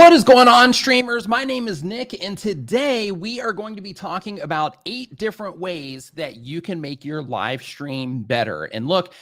What is going on, streamers? My name is Nick, and today we are going to be talking about 8 different ways that you can make your live stream better. And look,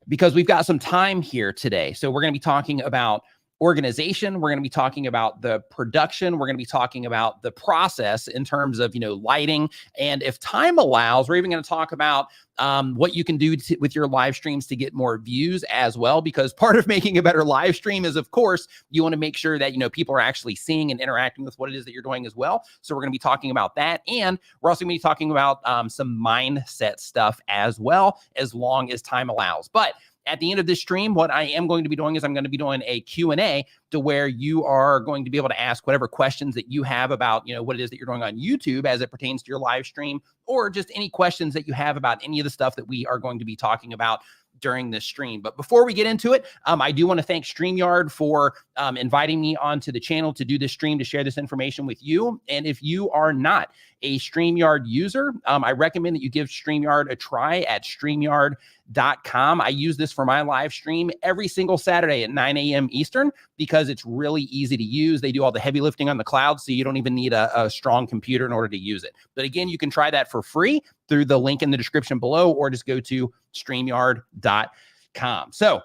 because we've got some time here today, so we're going to be talking about organization. We're going to be talking about the production. We're going to be talking about the process in terms of, lighting. And if time allows, we're even going to talk about what you can do with your live streams to get more views as well, because part of making a better live stream is, of course, you want to make sure that, people are actually seeing and interacting with what it is that you're doing as well. So we're going to be talking about that. And we're also going to be talking about some mindset stuff as well, as long as time allows. But at the end of this stream, what I am going to be doing is I'm going to be doing a Q&A to where you are going to be able to ask whatever questions that you have about, what it is that you're doing on YouTube as it pertains to your live stream, or just any questions that you have about any of the stuff that we are going to be talking about during this stream. But before we get into it, I do want to thank Streamyard for inviting me onto the channel to do this stream, to share this information with you. And if you are not a Streamyard user, I recommend that you give Streamyard a try at streamyard.com. I use this for my live stream every single Saturday at 9 a.m. Eastern because it's really easy to use. They do all the heavy lifting on the cloud, so you don't even need a strong computer in order to use it. But again, you can try that for free through the link in the description below, or just go to streamyard.com. So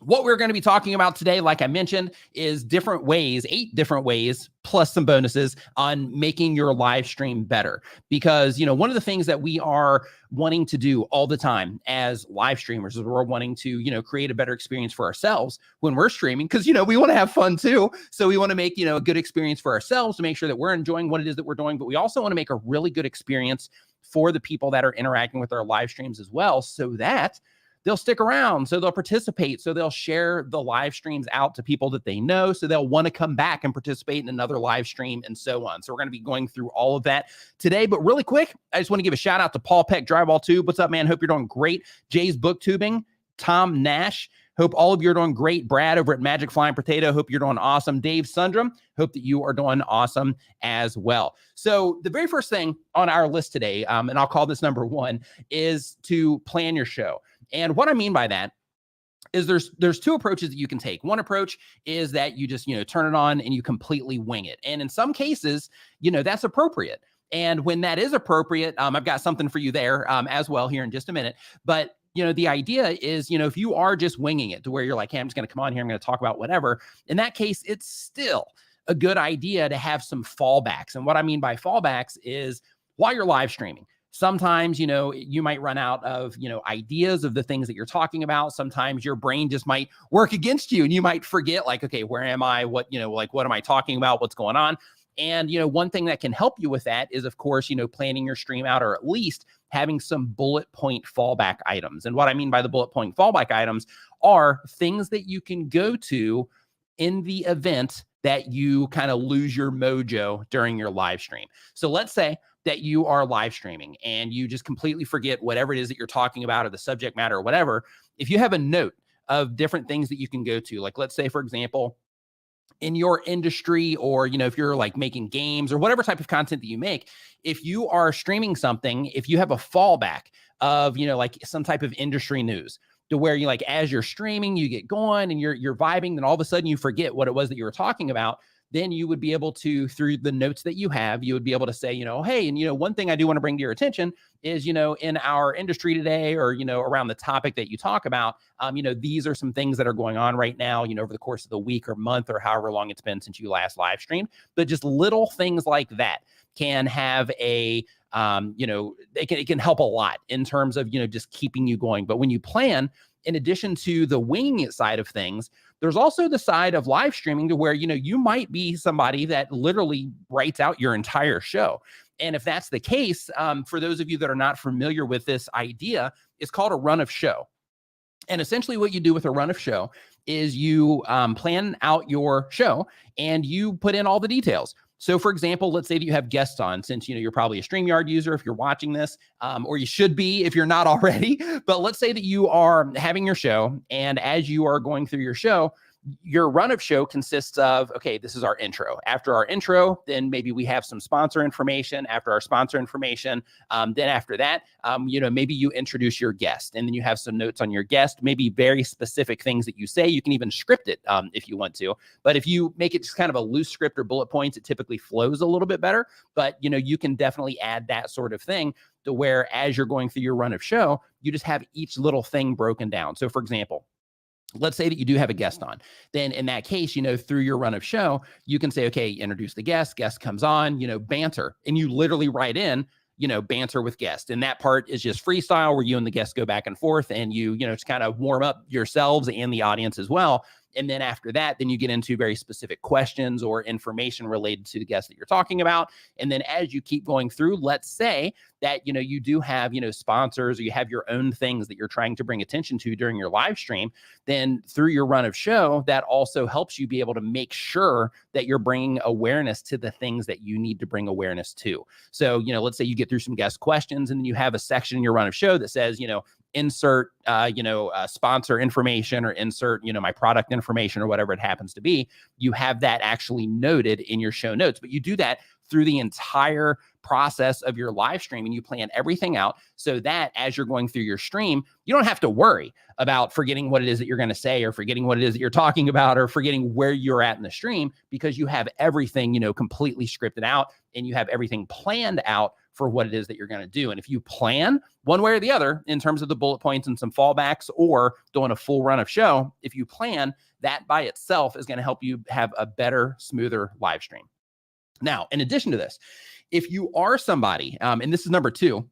what we're going to be talking about today, like I mentioned, is 8 different ways, plus some bonuses on making your live stream better. Because, one of the things that we are wanting to do all the time as live streamers is we're wanting to, create a better experience for ourselves when we're streaming, because, we want to have fun too. So we want to make, a good experience for ourselves to make sure that we're enjoying what it is that we're doing. But we also want to make a really good experience for the people that are interacting with our live streams as well, so that they'll stick around, so they'll participate, so they'll share the live streams out to people that they know, so they'll want to come back and participate in another live stream, and so on. So we're going to be going through all of that today. But really quick, I just want to give a shout out to Paul Peck Drywall Tube. What's up, man? Hope you're doing great. Jay's Booktubing, Tom Nash. Hope all of you are doing great. Brad over at Magic Flying Potato. Hope you're doing awesome. Dave Sundrum. Hope that you are doing awesome as well. So the very first thing on our list today, and I'll call this number 1, is to plan your show. And what I mean by that is there's 2 approaches that you can take. One approach is that you just, turn it on and you completely wing it. And in some cases, that's appropriate. And when that is appropriate, I've got something for you there as well here in just a minute. But the idea is, if you are just winging it to where you're like, hey, I'm just going to come on here, I'm going to talk about whatever. In that case, it's still a good idea to have some fallbacks. And what I mean by fallbacks is while you're live streaming, sometimes, you might run out of, ideas of the things that you're talking about. Sometimes your brain just might work against you and you might forget, like, okay, where am I? What am I talking about? What's going on? And, one thing that can help you with that is, of course, planning your stream out, or at least having some bullet point fallback items. And what I mean by the bullet point fallback items are things that you can go to in the event that you kind of lose your mojo during your live stream. So let's say that you are live streaming and you just completely forget whatever it is that you're talking about, or the subject matter or whatever. If you have a note of different things that you can go to, like, let's say, for example, in your industry, or, if you're like making games or whatever type of content that you make, if you are streaming something, if you have a fallback of, like some type of industry news, to where you, like, as you're streaming, you get going and you're vibing, then all of a sudden you forget what it was that you were talking about, then you would be able to, through the notes that you have, you would be able to say, hey, and, one thing I do want to bring to your attention is, in our industry today, or, around the topic that you talk about, these are some things that are going on right now, over the course of the week or month or however long it's been since you last live streamed. But just little things like that can have a, it can help a lot in terms of, just keeping you going. But when you plan, in addition to the winging it side of things, there's also the side of live streaming to where, you might be somebody that literally writes out your entire show. And if that's the case, for those of you that are not familiar with this idea, it's called a run of show. And essentially what you do with a run of show is you plan out your show and you put in all the details. So for example, let's say that you have guests on, since, you're probably a StreamYard user if you're watching this, or you should be if you're not already. But let's say that you are having your show, and as you are going through your show, your run of show consists of, okay, this is our intro. After our intro, then maybe we have some sponsor information. After our sponsor information, then after that, maybe you introduce your guest, and then you have some notes on your guest, maybe very specific things that you say. You can even script it if you want to. But if you make it just kind of a loose script or bullet points, it typically flows a little bit better. But, you can definitely add that sort of thing to where as you're going through your run of show, you just have each little thing broken down. So for example, let's say that you do have a guest on, then in that case, through your run of show, you can say, okay, introduce the guest comes on, banter, and you literally write in, banter with guest. And that part is just freestyle where you and the guest go back and forth, and you just kind of warm up yourselves and the audience as well. And then after that, then you get into very specific questions or information related to the guest that you're talking about. And then as you keep going through, let's say that, you do have, sponsors, or you have your own things that you're trying to bring attention to during your live stream, then through your run of show, that also helps you be able to make sure that you're bringing awareness to the things that you need to bring awareness to. So, let's say you get through some guest questions, and then you have a section in your run of show that says, insert, sponsor information, or insert, my product information, or whatever it happens to be. You have that actually noted in your show notes, but you do that through the entire process of your live stream, and you plan everything out so that as you're going through your stream, you don't have to worry about forgetting what it is that you're going to say, or forgetting what it is that you're talking about, or forgetting where you're at in the stream, because you have everything, completely scripted out, and you have everything planned out for what it is that you're going to do. And if you plan one way or the other in terms of the bullet points and some fallbacks, or doing a full run of show, if you plan, that by itself is going to help you have a better, smoother live stream. Now, in addition to this, if you are somebody, and this is number 2,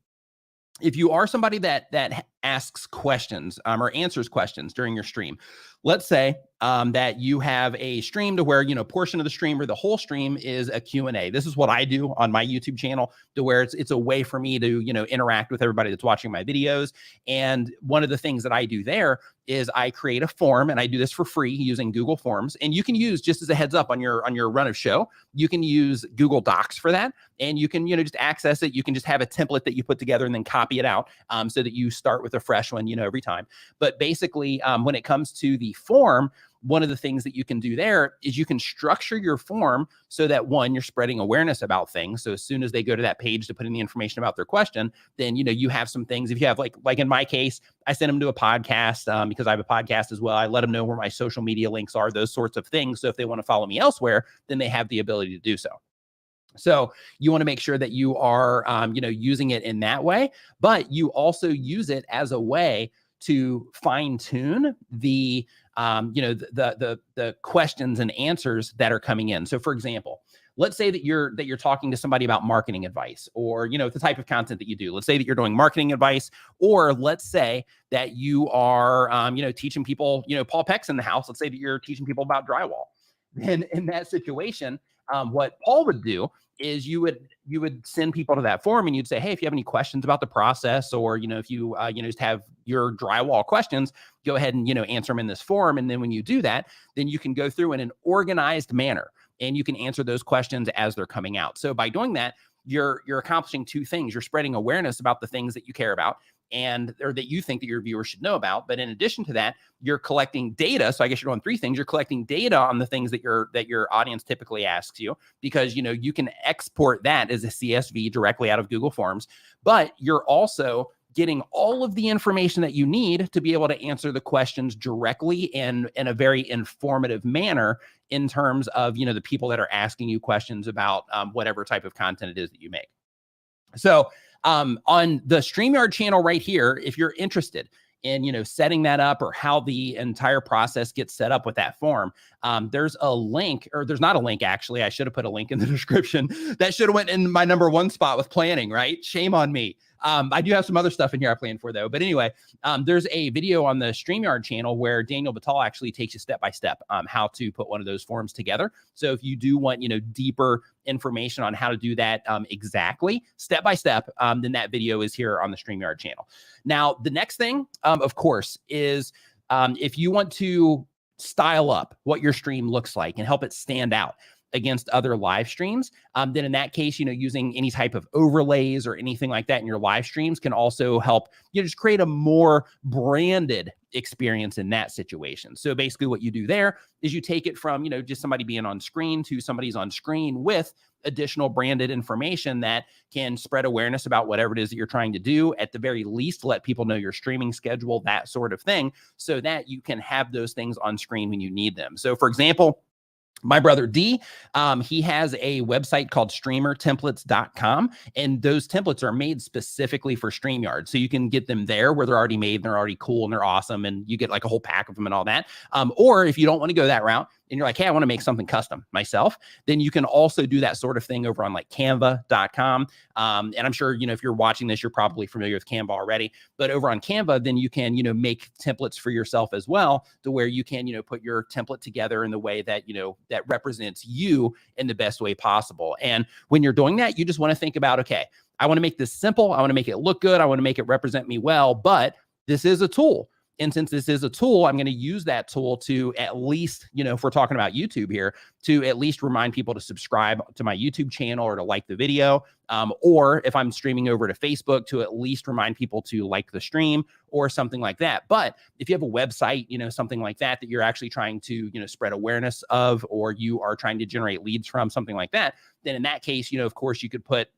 if you are somebody that asks questions or answers questions during your stream, let's say that you have a stream to where, portion of the stream or the whole stream is a Q&A. This is what I do on my YouTube channel, to where it's a way for me to, interact with everybody that's watching my videos. And one of the things that I do there is I create a form, and I do this for free using Google Forms. And you can use, just as a heads up on your run of show, you can use Google Docs for that. And you can, just access it. You can just have a template that you put together and then copy it out so that you start with a fresh one, every time. But basically, when it comes to the form, one of the things that you can do there is you can structure your form so that, one, you're spreading awareness about things. So as soon as they go to that page to put in the information about their question, then, you have some things. If you have like in my case, I send them to a podcast because I have a podcast as well. I let them know where my social media links are, those sorts of things. So if they want to follow me elsewhere, then they have the ability to do so. So you want to make sure that you are, using it in that way, but you also use it as a way to fine tune the questions and answers that are coming in. So for example, let's say that you're talking to somebody about marketing advice, or, the type of content that you do. Let's say that you're doing marketing advice, or let's say that you are, teaching people, Paul Peck's in the house. Let's say that you're teaching people about drywall. Then in that situation, what Paul would do is you would send people to that form, and you'd say, hey, if you have any questions about the process, or, if you, just have your drywall questions, go ahead and, answer them in this form. And then when you do that, then you can go through in an organized manner, and you can answer those questions as they're coming out. So by doing that, you're accomplishing 2 things. You're spreading awareness about the things that you care about, or that you think that your viewers should know about. But in addition to that, you're collecting data. So I guess you're doing 3 things. You're collecting data on the things that your audience typically asks you, because, you can export that as a CSV directly out of Google Forms, but you're also getting all of the information that you need to be able to answer the questions directly and in a very informative manner in terms of, the people that are asking you questions about whatever type of content it is that you make. So on the Streamyard channel right here, if you're interested in, setting that up, or how the entire process gets set up with that form, there's a link, or there's not a link, actually. I should have put a link in the description. That should have went in my number 1 spot with planning, right? Shame on me. I do have some other stuff in here I planned for, though. But anyway, there's a video on the Streamyard channel where Daniel Batal actually takes you step by step how to put one of those forms together. So if you do want, deeper information on how to do that exactly, step by step, then that video is here on the Streamyard channel. Now, the next thing, of course, is if you want to style up what your stream looks like and help it stand out, against other live streams, then in that case, using any type of overlays or anything like that in your live streams can also help just create a more branded experience in that situation. So basically what you do there is you take it from, just somebody being on screen to somebody's on screen with additional branded information that can spread awareness about whatever it is that you're trying to do. At the very least, let people know your streaming schedule, that sort of thing, so that you can have those things on screen when you need them. So for example, my brother D, he has a website called streamertemplates.com, and those templates are made specifically for StreamYard. So you can get them there where they're already made and they're already cool and they're awesome, and you get like a whole pack of them and all that. Or if you don't want to go that route and you're like, hey, I want to make something custom myself, then you can also do that sort of thing over on like canva.com. And I'm sure, if you're watching this, you're probably familiar with Canva already, but over on Canva, then you can, make templates for yourself as well, to where you can, put your template together in the way that, that represents you in the best way possible. And when you're doing that, you just want to think about, okay, I want to make this simple. I want to make it look good. I want to make it represent me well, but this is a tool. And since this is a tool, I'm going to use that tool to at least, if we're talking about YouTube here, to at least remind people to subscribe to my YouTube channel or to like the video. Or if I'm streaming over to Facebook, to at least remind people to like the stream or something like that. But if you have a website, something like that you're actually trying to, spread awareness of, or you are trying to generate leads from, something like that, then in that case, of course, you could put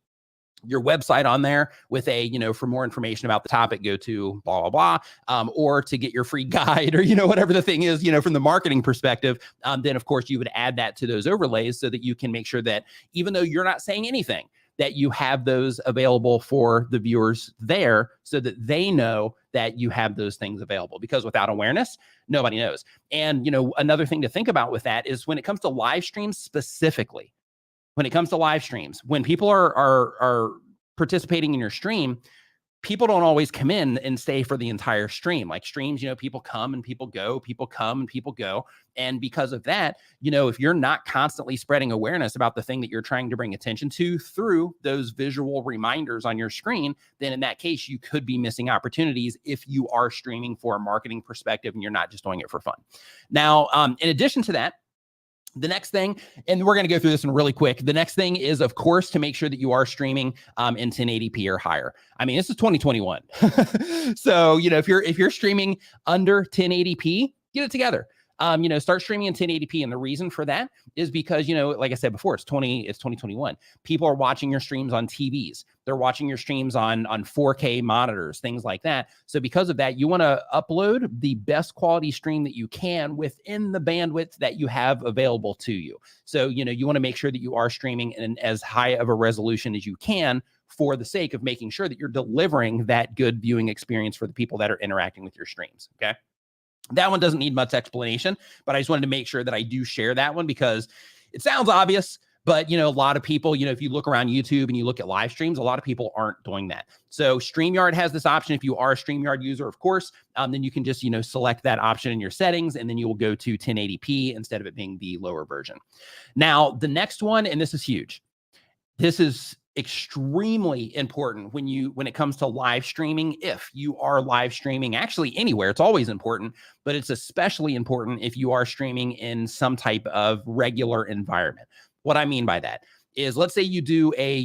your website on there with a, for more information about the topic, go to blah, blah, blah, or to get your free guide or, whatever the thing is, from the marketing perspective, then of course you would add that to those overlays so that you can make sure that even though you're not saying anything, that you have those available for the viewers there so that they know that you have those things available, because without awareness, nobody knows. And, another thing to think about with that is when it comes to live streams specifically, when people are participating in your stream, people don't always come in and stay for the entire stream. Like streams, people come and people go, people come and people go. And because of that, if you're not constantly spreading awareness about the thing that you're trying to bring attention to through those visual reminders on your screen, then in that case, you could be missing opportunities if you are streaming for a marketing perspective and you're not just doing it for fun. Now, in addition to that, the next thing, and we're going to go through this one really quick. The next thing is, of course, to make sure that you are streaming in 1080p or higher. I mean, this is 2021. So, if you're streaming under 1080p, get it together. Start streaming in 1080p. And the reason for that is because, like I said before, it's 2021. People are watching your streams on TVs. They're watching your streams on 4K monitors, things like that. So because of that, you want to upload the best quality stream that you can within the bandwidth that you have available to you. So, you want to make sure that you are streaming in as high of a resolution as you can, for the sake of making sure that you're delivering that good viewing experience for the people that are interacting with your streams. Okay. That one doesn't need much explanation, but I just wanted to make sure that I do share that one because it sounds obvious, but a lot of people, if you look around YouTube and you look at live streams, a lot of people aren't doing that. So StreamYard has this option. If you are a StreamYard user, of course, then you can just, select that option in your settings, and then you will go to 1080p instead of it being the lower version. Now, the next one, and this is huge. This is extremely important when it comes to live streaming. If you are live streaming actually anywhere, it's always important, but it's especially important if you are streaming in some type of regular environment. What I mean by that is, let's say you do a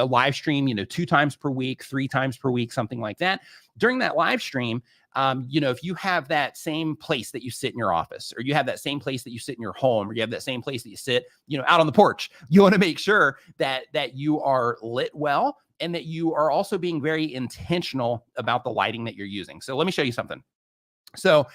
live stream, 2 times per week, 3 times per week, something like that. During that live stream, if you have that same place that you sit in your office, or you have that same place that you sit in your home, or you have that same place that you sit, out on the porch, you want to make sure that you are lit well, and that you are also being very intentional about the lighting that you're using. So let me show you something. So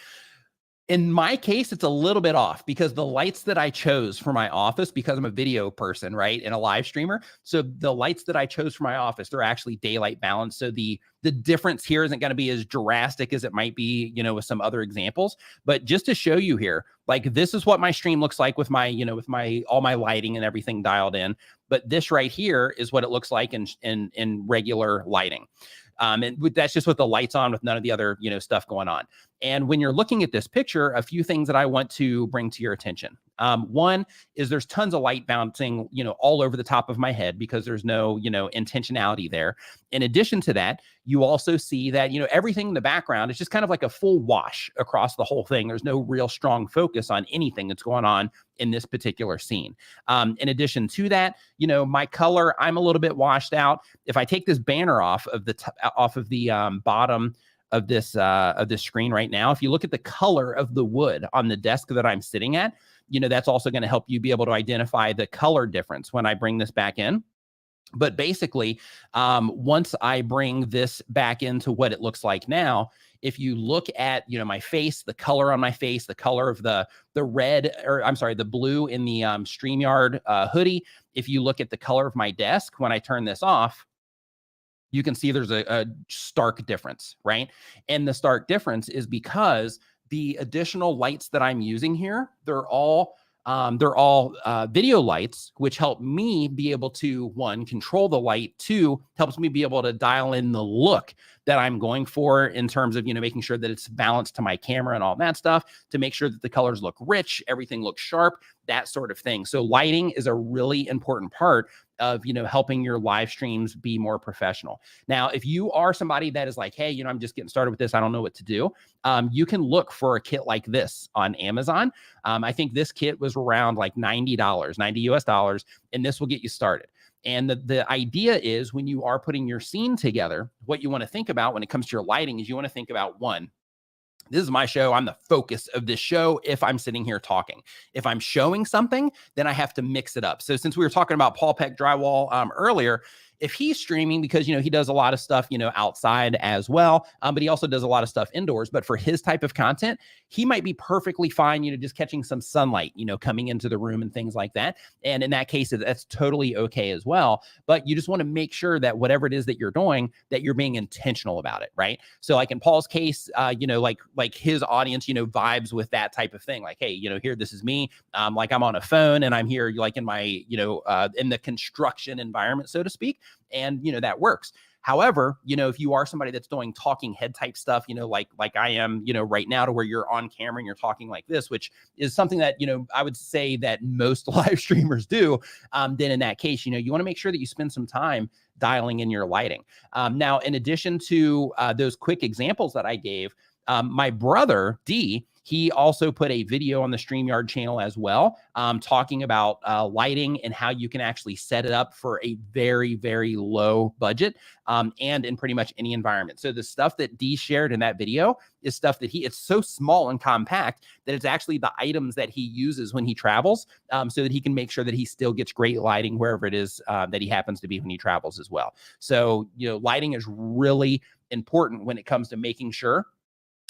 in my case, it's a little bit off because the lights that I chose for my office, because I'm a video person, right, and a live streamer. So the lights that I chose for my office, they're actually daylight balanced. So the difference here isn't going to be as drastic as it might be, with some other examples. But just to show you here, like this is what my stream looks like with my, with my all my lighting and everything dialed in. But this right here is what it looks like in regular lighting. And that's just with the lights on, with none of the other, stuff going on. And when you're looking at this picture, a few things that I want to bring to your attention. One is there's tons of light bouncing, all over the top of my head because there's no, intentionality there. In addition to that, you also see that, everything in the background is just kind of like a full wash across the whole thing. There's no real strong focus on anything that's going on in this particular scene. In addition to that, my color, I'm a little bit washed out. If I take this banner off of the bottom of this screen right now, if you look at the color of the wood on the desk that I'm sitting at, that's also going to help you be able to identify the color difference when I bring this back in. But basically, once I bring this back into what it looks like now, if you look at, my face, the color on my face, the color of the blue in the Streamyard hoodie, if you look at the color of my desk, when I turn this off, you can see there's a stark difference, right? And the stark difference is because the additional lights that I'm using here, they're all video lights, which help me be able to, one, control the light, two, helps me be able to dial in the look that I'm going for in terms of, making sure that it's balanced to my camera and all that stuff, to make sure that the colors look rich, everything looks sharp, that sort of thing. So lighting is a really important part of, helping your live streams be more professional. Now, if you are somebody that is like, hey, I'm just getting started with this, I don't know what to do, you can look for a kit like this on Amazon. I think this kit was around like $90, 90 US dollars, and this will get you started. And the idea is when you are putting your scene together, what you want to think about when it comes to your lighting is you want to think about, one, this is my show. I'm the focus of this show if I'm sitting here talking. If I'm showing something, then I have to mix it up. So since we were talking about Paul Peck Drywall earlier, if he's streaming, because, he does a lot of stuff, outside as well, but he also does a lot of stuff indoors. But for his type of content, he might be perfectly fine, just catching some sunlight, coming into the room and things like that. And in that case, that's totally okay as well. But you just want to make sure that whatever it is that you're doing, that you're being intentional about it, right? So like in Paul's case, like his audience, vibes with that type of thing. Like, hey, here, this is me. Like I'm on a phone and I'm here like in my, in the construction environment, so to speak. And, that works. However, if you are somebody that's doing talking head type stuff, like I am, right now, to where you're on camera and you're talking like this, which is something that, I would say that most live streamers do, then in that case, you want to make sure that you spend some time dialing in your lighting. Now, in addition to those quick examples that I gave, my brother, D, he also put a video on the Streamyard channel as well, talking about lighting and how you can actually set it up for a very, very low budget and in pretty much any environment. So the stuff that D shared in that video is stuff that it's so small and compact that it's actually the items that he uses when he travels, so that he can make sure that he still gets great lighting wherever it is that he happens to be when he travels as well. So, lighting is really important when it comes to making sure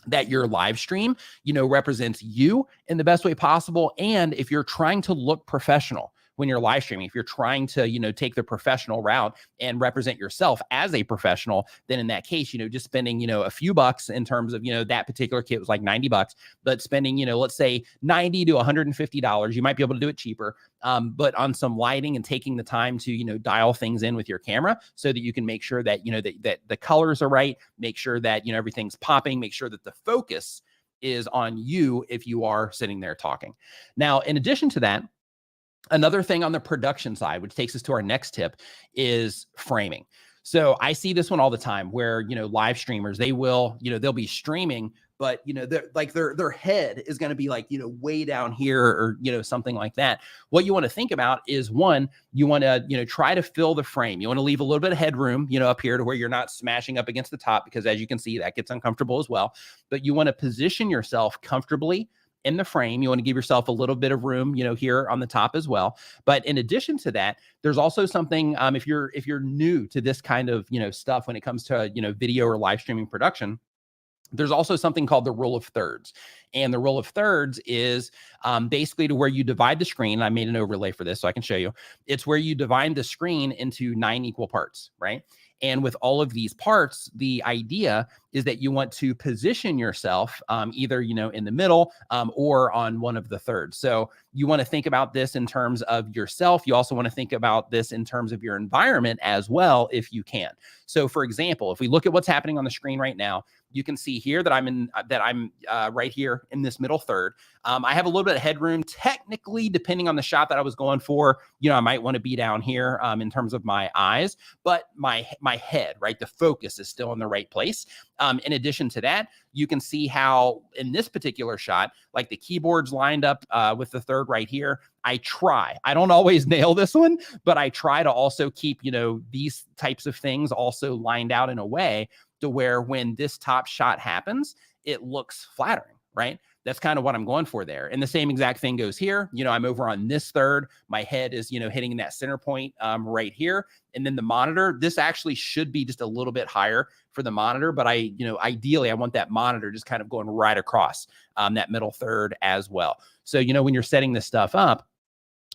that your live stream, represents you in the best way possible. And if you're trying to look professional when you're live streaming, if you're trying to, take the professional route and represent yourself as a professional, then in that case, just spending, a few bucks in terms of, that particular kit was like $90, but spending, let's say $90 to $150, you might be able to do it cheaper. But on some lighting and taking the time to, dial things in with your camera so that you can make sure that, that the colors are right, make sure that, everything's popping, make sure that the focus is on you if you are sitting there talking. Now, in addition to that, another thing on the production side, which takes us to our next tip, is framing. So I see this one all the time where, live streamers, they will, they'll be streaming, but, their head is going to be like, way down here or, something like that. What you want to think about is, one, you want to, try to fill the frame. You want to leave a little bit of headroom, up here to where you're not smashing up against the top, because as you can see, that gets uncomfortable as well. But you want to position yourself comfortably in the frame. You want to give yourself a little bit of room, here on the top as well. But in addition to that, there's also something, if you're new to this kind of, stuff when it comes to, video or live streaming production, there's also something called the rule of thirds. And the rule of thirds is basically to where you divide the screen. I made an overlay for this so I can show you. It's where you divide the screen into 9 equal parts, right? And with all of these parts, the idea is that you want to position yourself either, in the middle or on one of the thirds. So you want to think about this in terms of yourself. You also want to think about this in terms of your environment as well, if you can. So for example, if we look at what's happening on the screen right now, you can see here that I'm right here in this middle third. I have a little bit of headroom. Technically, depending on the shot that I was going for, I might want to be down here in terms of my eyes, but my head, right, the focus is still in the right place. In addition to that, you can see how in this particular shot, like the keyboard's lined up with the third right here. I don't always nail this one, but I try to also keep, these types of things also lined out in a way to where when this top shot happens, it looks flattering, right? That's kind of what I'm going for there. And the same exact thing goes here. I'm over on this third. My head is, hitting that center point right here. And then the monitor, this actually should be just a little bit higher for the monitor. But ideally, I want that monitor just kind of going right across that middle third as well. So, when you're setting this stuff up,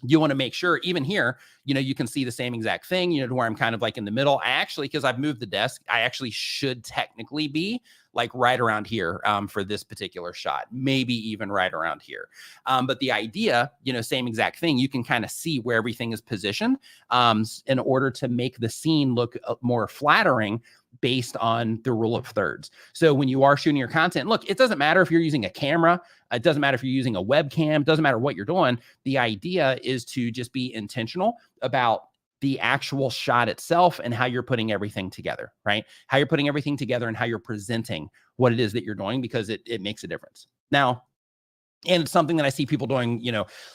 you want to make sure even here, you can see the same exact thing, to where I'm kind of like in the middle. Because I've moved the desk, I actually should technically be like right around here for this particular shot, maybe even right around here. But the idea, same exact thing, you can kind of see where everything is positioned in order to make the scene look more flattering based on the rule of thirds. So when you are shooting your content, look, it doesn't matter if you're using a camera, it doesn't matter if you're using a webcam, it doesn't matter what you're doing. The idea is to just be intentional about the actual shot itself and how you're putting everything together, right? How you're putting everything together and how you're presenting what it is that you're doing, because it makes a difference. Now, and it's something that I see people doing,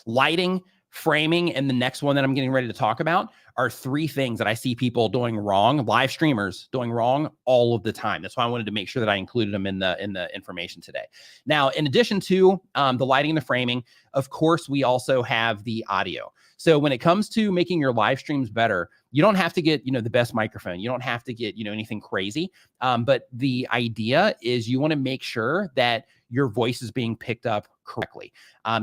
lighting, framing, and the next one that I'm getting ready to talk about are three things that I see people doing wrong, live streamers doing wrong all of the time. That's why I wanted to make sure that I included them in the information today. Now, in addition to the lighting and the framing, of course, we also have the audio. So when it comes to making your live streams better, you don't have to get, the best microphone. You don't have to get, anything crazy. But the idea is you want to make sure that your voice is being picked up correctly.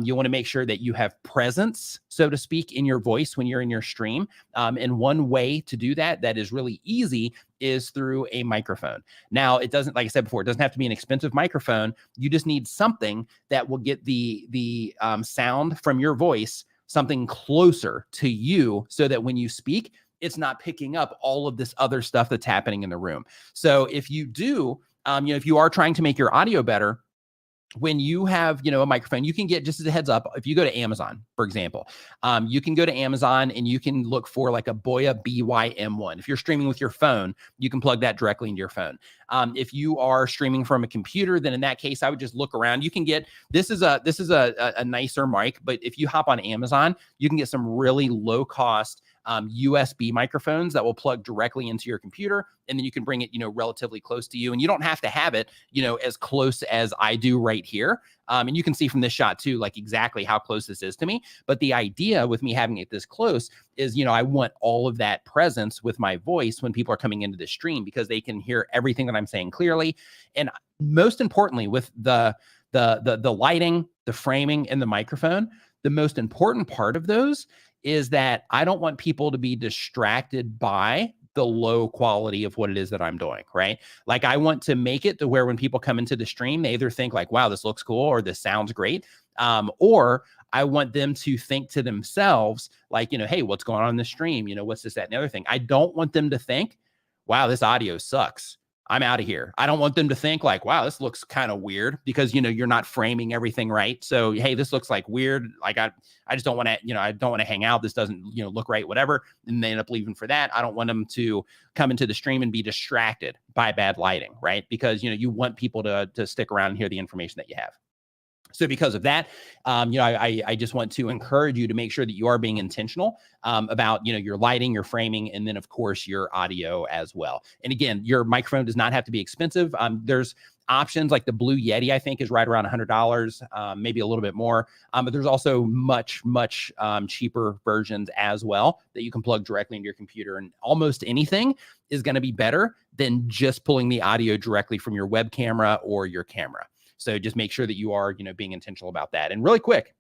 You want to make sure that you have presence, so to speak, in your voice when you're in your stream. And one way to do that is really easy is through a microphone. Now, it doesn't, like I said before, it doesn't have to be an expensive microphone. You just need something that will get the sound from your voice something closer to you, so that when you speak, it's not picking up all of this other stuff that's happening in the room. So if you do, if you are trying to make your audio better, when you have, a microphone, you can get, just as a heads up, if you go to Amazon, for example, you can go to Amazon and you can look for like a Boya BY-M1. If you're streaming with your phone, you can plug that directly into your phone. If you are streaming from a computer, then in that case, I would just look around. You can get, this is a nicer mic, but if you hop on Amazon, you can get some really low cost USB microphones that will plug directly into your computer, and then you can bring it, relatively close to you, and you don't have to have it, as close as I do right here. And you can see from this shot too, like exactly how close this is to me. But the idea with me having it this close is, I want all of that presence with my voice when people are coming into the stream, because they can hear everything that I'm saying clearly. And most importantly, with the lighting, the framing, and the microphone, the most important part of those is that I don't want people to be distracted by the low quality of what it is that I'm doing, right? Like, I want to make it to where when people come into the stream, they either think like, wow, this looks cool, or this sounds great. Or I want them to think to themselves like, hey, what's going on in the stream? What's this, that, and the other thing. I don't want them to think, wow, this audio sucks, I'm out of here. I don't want them to think like, wow, this looks kind of weird, because, you're not framing everything right. So, hey, this looks like weird. Like, I just don't want to, I don't want to hang out. This doesn't, look right, whatever. And they end up leaving for that. I don't want them to come into the stream and be distracted by bad lighting, right? Because, you want people to stick around and hear the information that you have. So because of that, I just want to encourage you to make sure that you are being intentional about, your lighting, your framing, and then of course your audio as well. And again, your microphone does not have to be expensive. There's options like the Blue Yeti, I think, is right around $100, maybe a little bit more. But there's also much cheaper versions as well that you can plug directly into your computer, and almost anything is going to be better than just pulling the audio directly from your web camera or your camera. So just make sure that you are, being intentional about that. And really quick,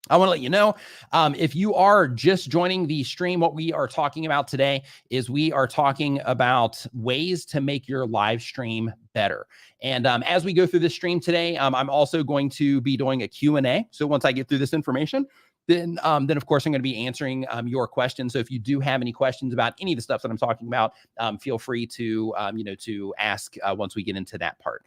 I want to let you know, if you are just joining the stream, what we are talking about today is we are talking about ways to make your live stream better. And as we go through this stream today, I'm also going to be doing a Q&A. So once I get through this information, then of course, I'm going to be answering your questions. So if you do have any questions about any of the stuff that I'm talking about, feel free to, to ask once we get into that part.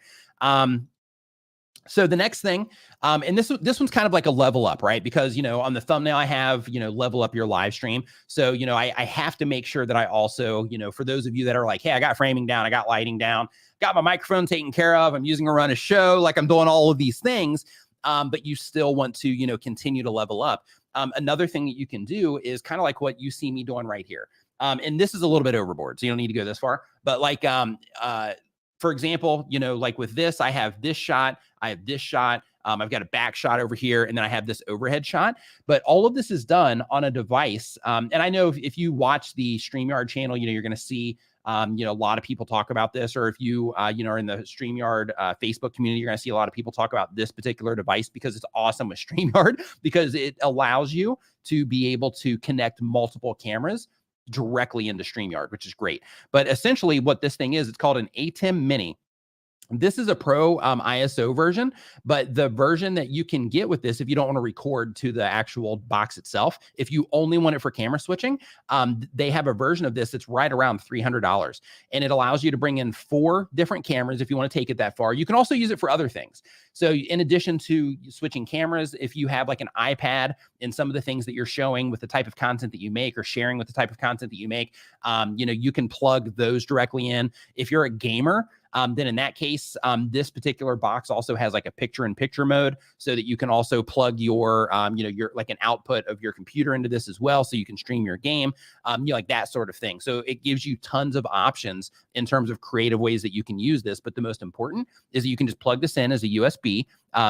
So the next thing, and this one's kind of like a level up, right? Because, on the thumbnail I have, level up your live stream. So, I have to make sure that I also, for those of you that are like, hey, I got framing down, I got lighting down, got my microphone taken care of, I'm using a run a show, like I'm doing all of these things, but you still want to, continue to level up. Another thing that you can do is kind of like what you see me doing right here. And this is a little bit overboard, so you don't need to go this far, but like, for example, like with this, I have this shot, I have this shot, I've got a back shot over here, and then I have this overhead shot. But all of this is done on a device. And I know if you watch the Streamyard channel, you're going to see, a lot of people talk about this. Or if you, are in the Streamyard Facebook community, you're going to see a lot of people talk about this particular device because it's awesome with Streamyard because it allows you to be able to connect multiple cameras directly into Streamyard, which is great. But essentially what this thing is, it's called an ATEM Mini. This is a pro ISO version, but the version that you can get with this, if you don't want to record to the actual box itself, if you only want it for camera switching, they have a version of this that's right around $300. And it allows you to bring in 4 different cameras if you want to take it that far. You can also use it for other things. So in addition to switching cameras, if you have like an iPad and some of the things that you're showing with the type of content that you make or sharing with the type of content that you make, you can plug those directly in. If you're a gamer, then in that case, this particular box also has like a picture-in-picture mode so that you can also plug your, your like an output of your computer into this as well, so you can stream your game, like that sort of thing. So it gives you tons of options in terms of creative ways that you can use this. But the most important is that you can just plug this in as a USB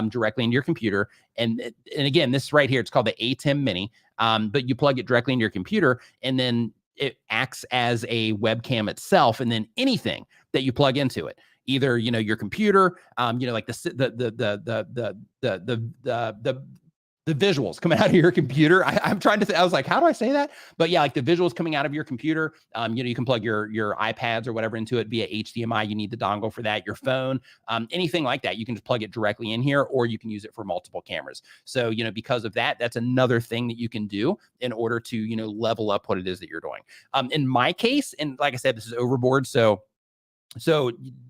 directly into your computer. And again, this right here, it's called the ATEM Mini, but you plug it directly into your computer, and then it acts as a webcam itself, and then anything that you plug into it, either your computer, like the visuals coming out of your computer. I'm trying to I was like, how do I say that? But yeah, like the visuals coming out of your computer. You can plug your iPads or whatever into it via HDMI. You need the dongle for that. Your phone, anything like that, you can just plug it directly in here, or you can use it for multiple cameras. So because of that, that's another thing that you can do in order to level up what it is that you're doing. In my case, and like I said, this is overboard, so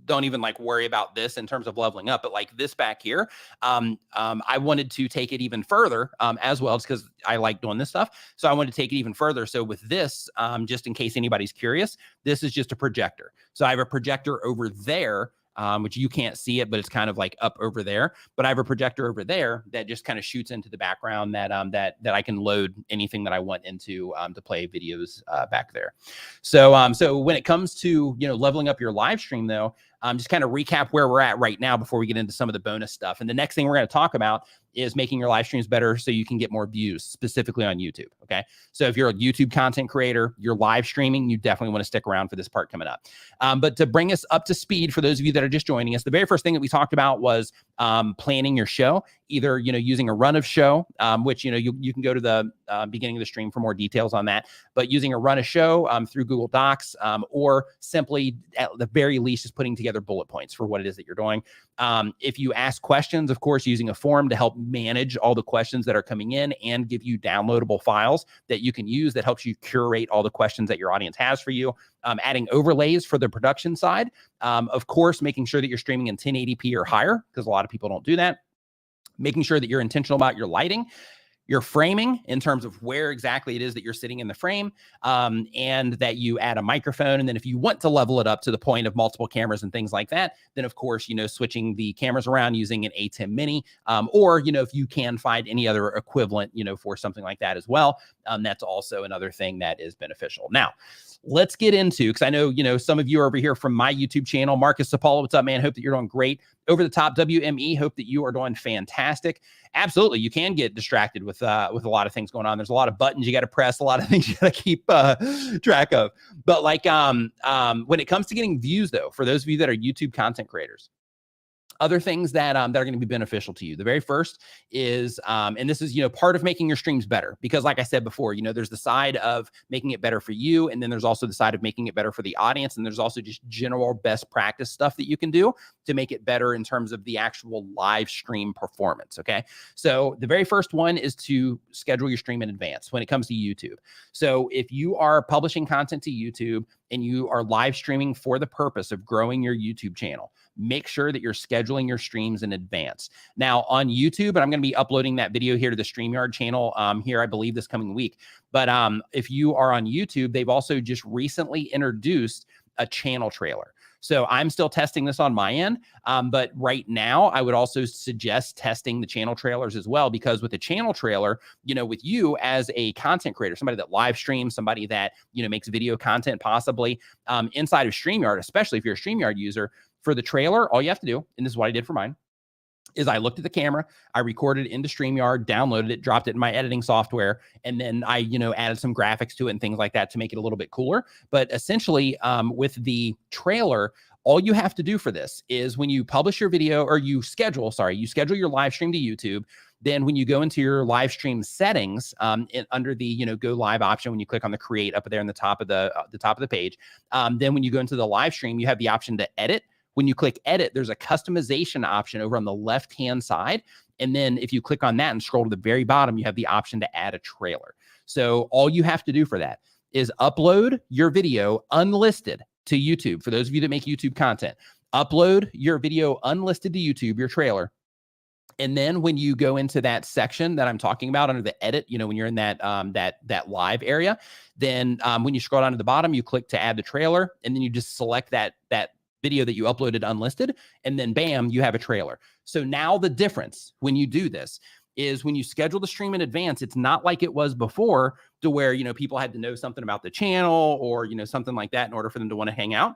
don't even like worry about this in terms of leveling up, but like this back here, I wanted to take it even further as well, just because I like doing this stuff. So I wanted to take it even further. So with this, just in case anybody's curious, this is just a projector. So I have a projector over there, which you can't see it, but it's kind of like up over there. But I have a projector over there that just kind of shoots into the background that that I can load anything that I want into to play videos back there. So so when it comes to leveling up your live stream, though, just kind of recap where we're at right now before we get into some of the bonus stuff. And the next thing we're going to talk about is making your live streams better so you can get more views, specifically on YouTube. Okay. So if you're a YouTube content creator, you're live streaming, you definitely want to stick around for this part coming up. But to bring us up to speed, for those of you that are just joining us, the very first thing that we talked about was planning your show, either, using a run of show, which, you can go to the beginning of the stream for more details on that, but using a run of show through Google Docs, or simply at the very least, just putting together bullet points for what it is that you're doing. If you ask questions, of course, using a form to help manage all the questions that are coming in and give you downloadable files that you can use that helps you curate all the questions that your audience has for you. Adding overlays for the production side. Of course, making sure that you're streaming in 1080p or higher, because a lot of people don't do that. Making sure that you're intentional about your lighting, your framing in terms of where exactly it is that you're sitting in the frame, and that you add a microphone. And then if you want to level it up to the point of multiple cameras and things like that, then of course, switching the cameras around using an ATEM Mini, or, if you can find any other equivalent, for something like that as well, that's also another thing that is beneficial. Now, let's get into, because I know, some of you are over here from my YouTube channel. Marcus Sapala, what's up, man? Hope that you're doing great. Over the Top WME, hope that you are doing fantastic. Absolutely, you can get distracted with a lot of things going on. There's a lot of buttons you got to press, a lot of things you got to keep track of. But like when it comes to getting views, though, for those of you that are YouTube content creators, Other things that that are going to be beneficial to you. The very first is, and this is, part of making your streams better, because like I said before, there's the side of making it better for you, and then there's also the side of making it better for the audience, and there's also just general best practice stuff that you can do to make it better in terms of the actual live stream performance. Okay, so the very first one is to schedule your stream in advance when it comes to YouTube. So if you are publishing content to YouTube and you are live streaming for the purpose of growing your YouTube channel, make sure that you're scheduling your streams in advance. Now on YouTube, and I'm going to be uploading that video here to the Streamyard channel here, I believe this coming week. But if you are on YouTube, they've also just recently introduced a channel trailer. So I'm still testing this on my end. But right now, I would also suggest testing the channel trailers as well, because with a channel trailer, with you as a content creator, somebody that live streams, somebody that, makes video content possibly inside of Streamyard, especially if you're a Streamyard user, for the trailer, all you have to do, and this is what I did for mine, is I looked at the camera, I recorded it into Streamyard, downloaded it, dropped it in my editing software, and then I, added some graphics to it and things like that to make it a little bit cooler. But essentially, with the trailer, all you have to do for this is when you publish your video, or you schedule your live stream to YouTube. Then when you go into your live stream settings, under the go live option, when you click on the create up there in the top of the page, then when you go into the live stream, you have the option to edit. When you click edit, there's a customization option over on the left-hand side. And then if you click on that and scroll to the very bottom, you have the option to add a trailer. So all you have to do for that is upload your video unlisted to YouTube. For those of you that make YouTube content, upload your video unlisted to YouTube, your trailer. And then when you go into that section that I'm talking about under the edit, when you're in that that live area, then when you scroll down to the bottom, you click to add the trailer, and then you just select that video that you uploaded unlisted, and then bam, you have a trailer. So now the difference when you do this is when you schedule the stream in advance, it's not like it was before, to where, people had to know something about the channel or, something like that in order for them to want to hang out.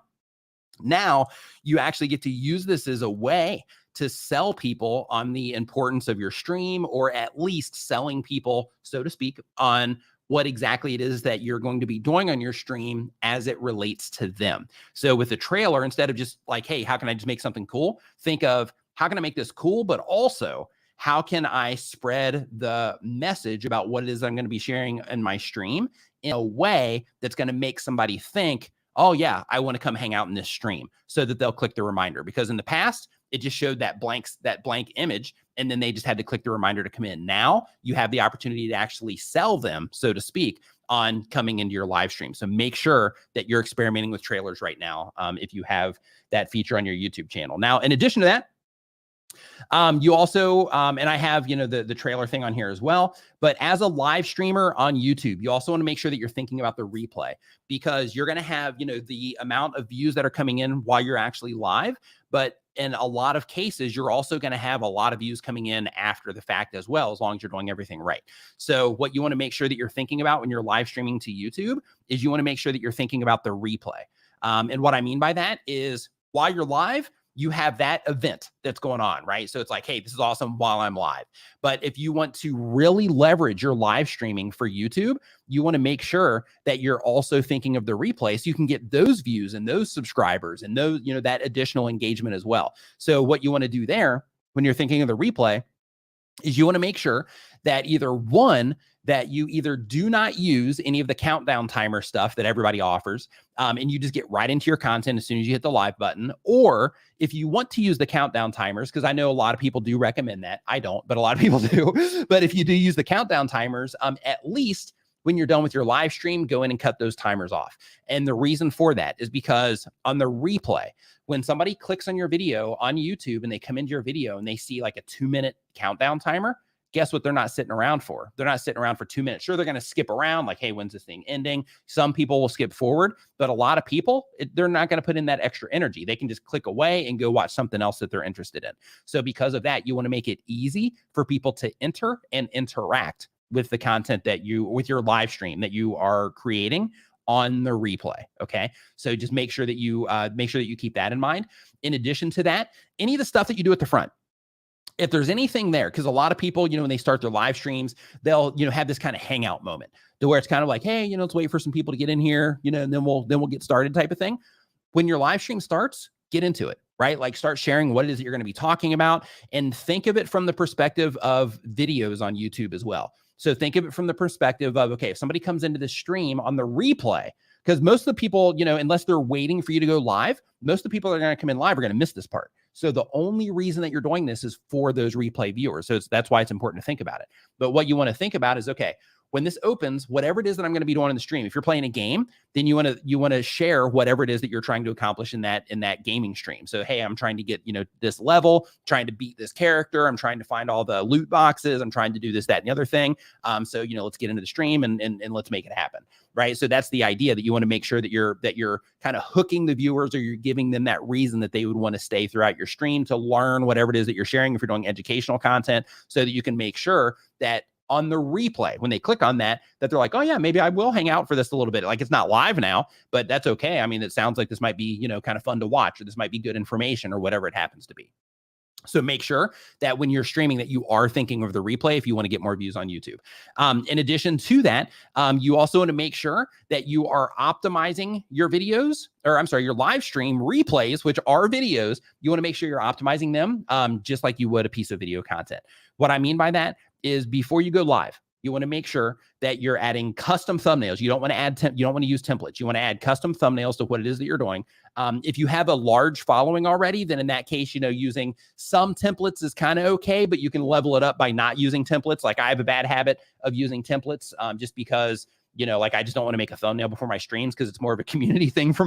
Now you actually get to use this as a way to sell people on the importance of your stream, or at least selling people, so to speak, on what exactly it is that you're going to be doing on your stream as it relates to them. So with a trailer, instead of just like, hey, how can I just make something cool? Think of, how can I make this cool? But also, how can I spread the message about what it is I'm going to be sharing in my stream in a way that's going to make somebody think, oh yeah, I want to come hang out in this stream, so that they'll click the reminder. Because in the past, it just showed that blank image, and then they just had to click the reminder to come in. Now you have the opportunity to actually sell them, so to speak, on coming into your live stream. So make sure that you're experimenting with trailers right now, if you have that feature on your YouTube channel. Now, in addition to that, you also, and I have, the trailer thing on here as well, but as a live streamer on YouTube, you also want to make sure that you're thinking about the replay, because you're going to have, the amount of views that are coming in while you're actually live, but in a lot of cases, you're also going to have a lot of views coming in after the fact as well, as long as you're doing everything right. So what you want to make sure that you're thinking about when you're live streaming to YouTube is you want to make sure that you're thinking about the replay. And what I mean by that is, while you're live, you have that event that's going on, right? So it's like, hey, this is awesome while I'm live. But if you want to really leverage your live streaming for YouTube, you want to make sure that you're also thinking of the replay, so you can get those views and those subscribers and those, that additional engagement as well. So what you want to do there when you're thinking of the replay is you want to make sure that that you either do not use any of the countdown timer stuff that everybody offers, and you just get right into your content as soon as you hit the live button. Or if you want to use the countdown timers, because I know a lot of people do recommend that. I don't, but a lot of people do. But if you do use the countdown timers, at least when you're done with your live stream, go in and cut those timers off. And the reason for that is because on the replay, when somebody clicks on your video on YouTube and they come into your video and they see like a 2-minute countdown timer, guess what? They're not sitting around for. They're not sitting around for 2 minutes. Sure, they're going to skip around like, hey, when's this thing ending? Some people will skip forward, but a lot of people, they're not going to put in that extra energy. They can just click away and go watch something else that they're interested in. So because of that, you want to make it easy for people to enter and interact with the content with your live stream that you are creating on the replay. Okay. So just make sure that you keep that in mind. In addition to that, any of the stuff that you do at the front, if there's anything there, because a lot of people, when they start their live streams, they'll, have this kind of hangout moment to where it's kind of like, hey, let's wait for some people to get in here, and then we'll get started type of thing. When your live stream starts, get into it, right? Like start sharing what it is that you're going to be talking about, and think of it from the perspective of videos on YouTube as well. So think of it from the perspective of, okay, if somebody comes into this stream on the replay, because most of the people, unless they're waiting for you to go live, most of the people that are going to come in live are going to miss this part. So the only reason that you're doing this is for those replay viewers. So that's why it's important to think about it. But what you want to think about is, okay, when this opens, whatever it is that I'm going to be doing in the stream, if you're playing a game, then you want to share whatever it is that you're trying to accomplish in that gaming stream. So, hey, I'm trying to get, this level, trying to beat this character. I'm trying to find all the loot boxes. I'm trying to do this, that, and the other thing. So, let's get into the stream and let's make it happen. Right. So that's the idea, that you want to make sure that you're kind of hooking the viewers, or you're giving them that reason that they would want to stay throughout your stream to learn whatever it is that you're sharing, if you're doing educational content, so that you can make sure that on the replay, when they click on that they're like, oh yeah, maybe I will hang out for this a little bit. Like, it's not live now, but that's okay. I mean, it sounds like this might be, kind of fun to watch, or this might be good information, or whatever it happens to be. So make sure that when you're streaming that you are thinking of the replay if you want to get more views on YouTube. In addition to that, you also want to make sure that you are optimizing your videos, your live stream replays, which are videos. You want to make sure you're optimizing them just like you would a piece of video content. What I mean by that is, before you go live, you want to make sure that you're adding custom thumbnails. You don't want to you don't want to use templates. You want to add custom thumbnails to what it is that you're doing. If you have a large following already, then in that case, using some templates is kind of okay, but you can level it up by not using templates. Like, I have a bad habit of using templates just because, like, I just don't want to make a thumbnail before my streams, because it's more of a community thing for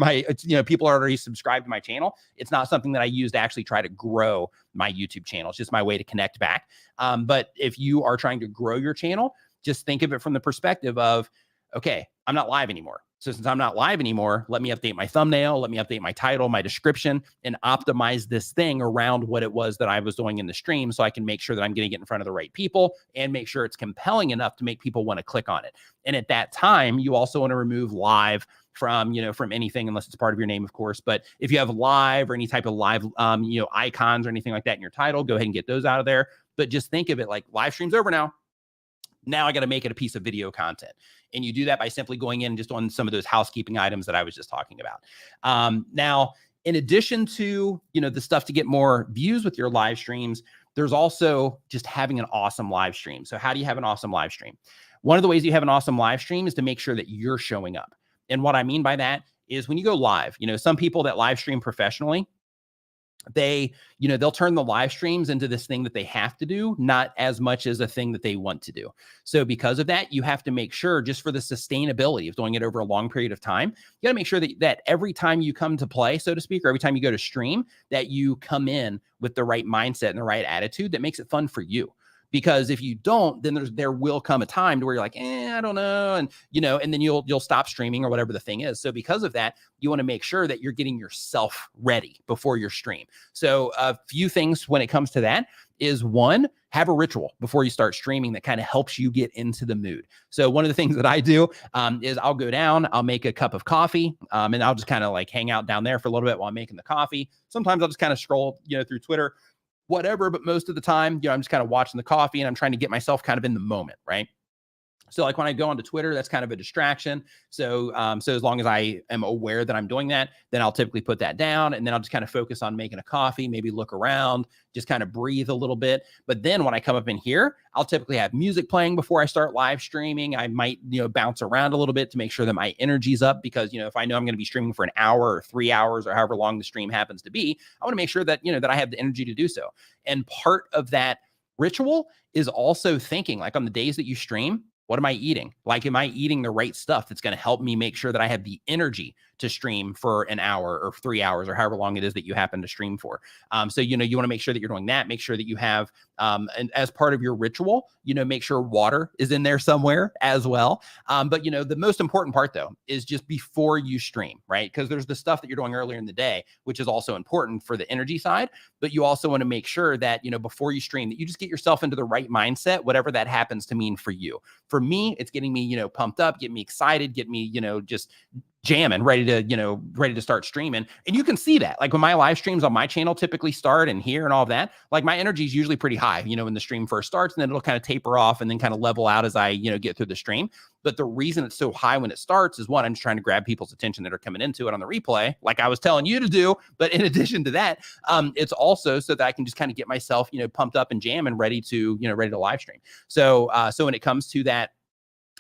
people are already subscribed to my channel. It's not something that I use to actually try to grow my YouTube channel. It's just my way to connect back. But if you are trying to grow your channel, just think of it from the perspective of, okay, I'm not live anymore. So since I'm not live anymore, let me update my thumbnail, let me update my title, my description, and optimize this thing around what it was that I was doing in the stream, so I can make sure that I'm going to get in front of the right people and make sure it's compelling enough to make people want to click on it. And at that time, you also want to remove live from anything, unless it's part of your name, of course. But if you have live or any type of live, icons or anything like that in your title, go ahead and get those out of there. But just think of it like, live stream's over now. Now I got to make it a piece of video content. And you do that by simply going in just on some of those housekeeping items that I was just talking about. Now, in addition to, the stuff to get more views with your live streams, there's also just having an awesome live stream. So how do you have an awesome live stream? One of the ways you have an awesome live stream is to make sure that you're showing up. And what I mean by that is, when you go live, some people that live stream professionally, they'll turn the live streams into this thing that they have to do, not as much as a thing that they want to do. So because of that, you have to make sure, just for the sustainability of doing it over a long period of time, you got to make sure that every time you come to play, so to speak, or every time you go to stream, that you come in with the right mindset and the right attitude that makes it fun for you. Because if you don't, then there will come a time to where you're like, I don't know. And, and then you'll stop streaming or whatever the thing is. So because of that, you want to make sure that you're getting yourself ready before your stream. So a few things when it comes to that is, one, have a ritual before you start streaming that kind of helps you get into the mood. So one of the things that I do is I'll go down, I'll make a cup of coffee, and I'll just kind of like hang out down there for a little bit while I'm making the coffee. Sometimes I'll just kind of scroll, through Twitter, whatever, but most of the time, I'm just kind of watching the coffee and I'm trying to get myself kind of in the moment, right? So like when I go onto Twitter, that's kind of a distraction. So as long as I am aware that I'm doing that, then I'll typically put that down, and then I'll just kind of focus on making a coffee, maybe look around, just kind of breathe a little bit. But then when I come up in here, I'll typically have music playing before I start live streaming. I might, bounce around a little bit to make sure that my energy's up, because, if I know I'm going to be streaming for an hour or 3 hours or however long the stream happens to be, I want to make sure that, that I have the energy to do so. And part of that ritual is also thinking, like, on the days that you stream, what am I eating? Like, am I eating the right stuff that's going to help me make sure that I have the energy to stream for an hour or 3 hours or however long it is that you happen to stream for? So, you want to make sure that you're doing that. Make sure that you have, and as part of your ritual, make sure water is in there somewhere as well. But, the most important part, though, is just before you stream, right? Because there's the stuff that you're doing earlier in the day, which is also important for the energy side. But you also want to make sure that, before you stream, that you just get yourself into the right mindset, whatever that happens to mean for you. For me, it's getting me, pumped up, get me excited, get me, just jamming, ready to start streaming. And you can see that, like when my live streams on my channel typically start and here and all of that, like my energy is usually pretty high, when the stream first starts, and then it'll kind of taper off and then kind of level out as I, get through the stream. But the reason it's so high when it starts is, one, I'm just trying to grab people's attention that are coming into it on the replay, like I was telling you to do. But in addition to that, it's also so that I can just kind of get myself, pumped up and jamming, ready to live stream. So when it comes to that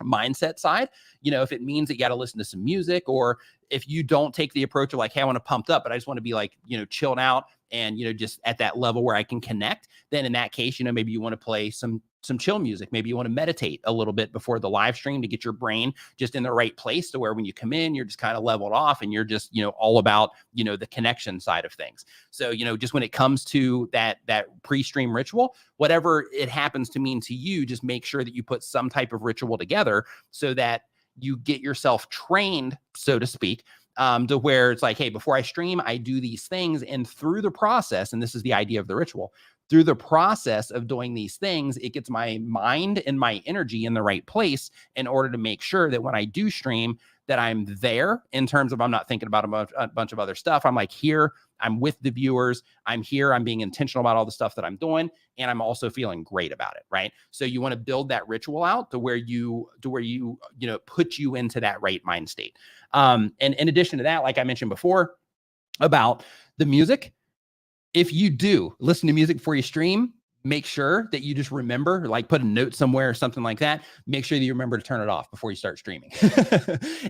mindset side, if it means that you got to listen to some music, or if you don't take the approach of like, hey, I want to pumped up, but I just want to be like, chilled out and, just at that level where I can connect, then in that case, maybe you want to play some chill music. Maybe you want to meditate a little bit before the live stream to get your brain just in the right place to where when you come in, you're just kind of leveled off and you're just, all about, the connection side of things. So, just when it comes to that pre-stream ritual, whatever it happens to mean to you, just make sure that you put some type of ritual together so that you get yourself trained, so to speak, to where it's like, hey, before I stream, I do these things. And through the process, and this is the idea of the ritual, through the process of doing these things, it gets my mind and my energy in the right place in order to make sure that when I do stream, that I'm there in terms of I'm not thinking about a bunch of other stuff. I'm like here, I'm with the viewers, I'm here, I'm being intentional about all the stuff that I'm doing, and I'm also feeling great about it, right? So you want to build that ritual out to where you put you into that right mind state. And in addition to that, like I mentioned before about the music, if you do listen to music before you stream, make sure that you just remember, like put a note somewhere or something like that. Make sure that you remember to turn it off before you start streaming.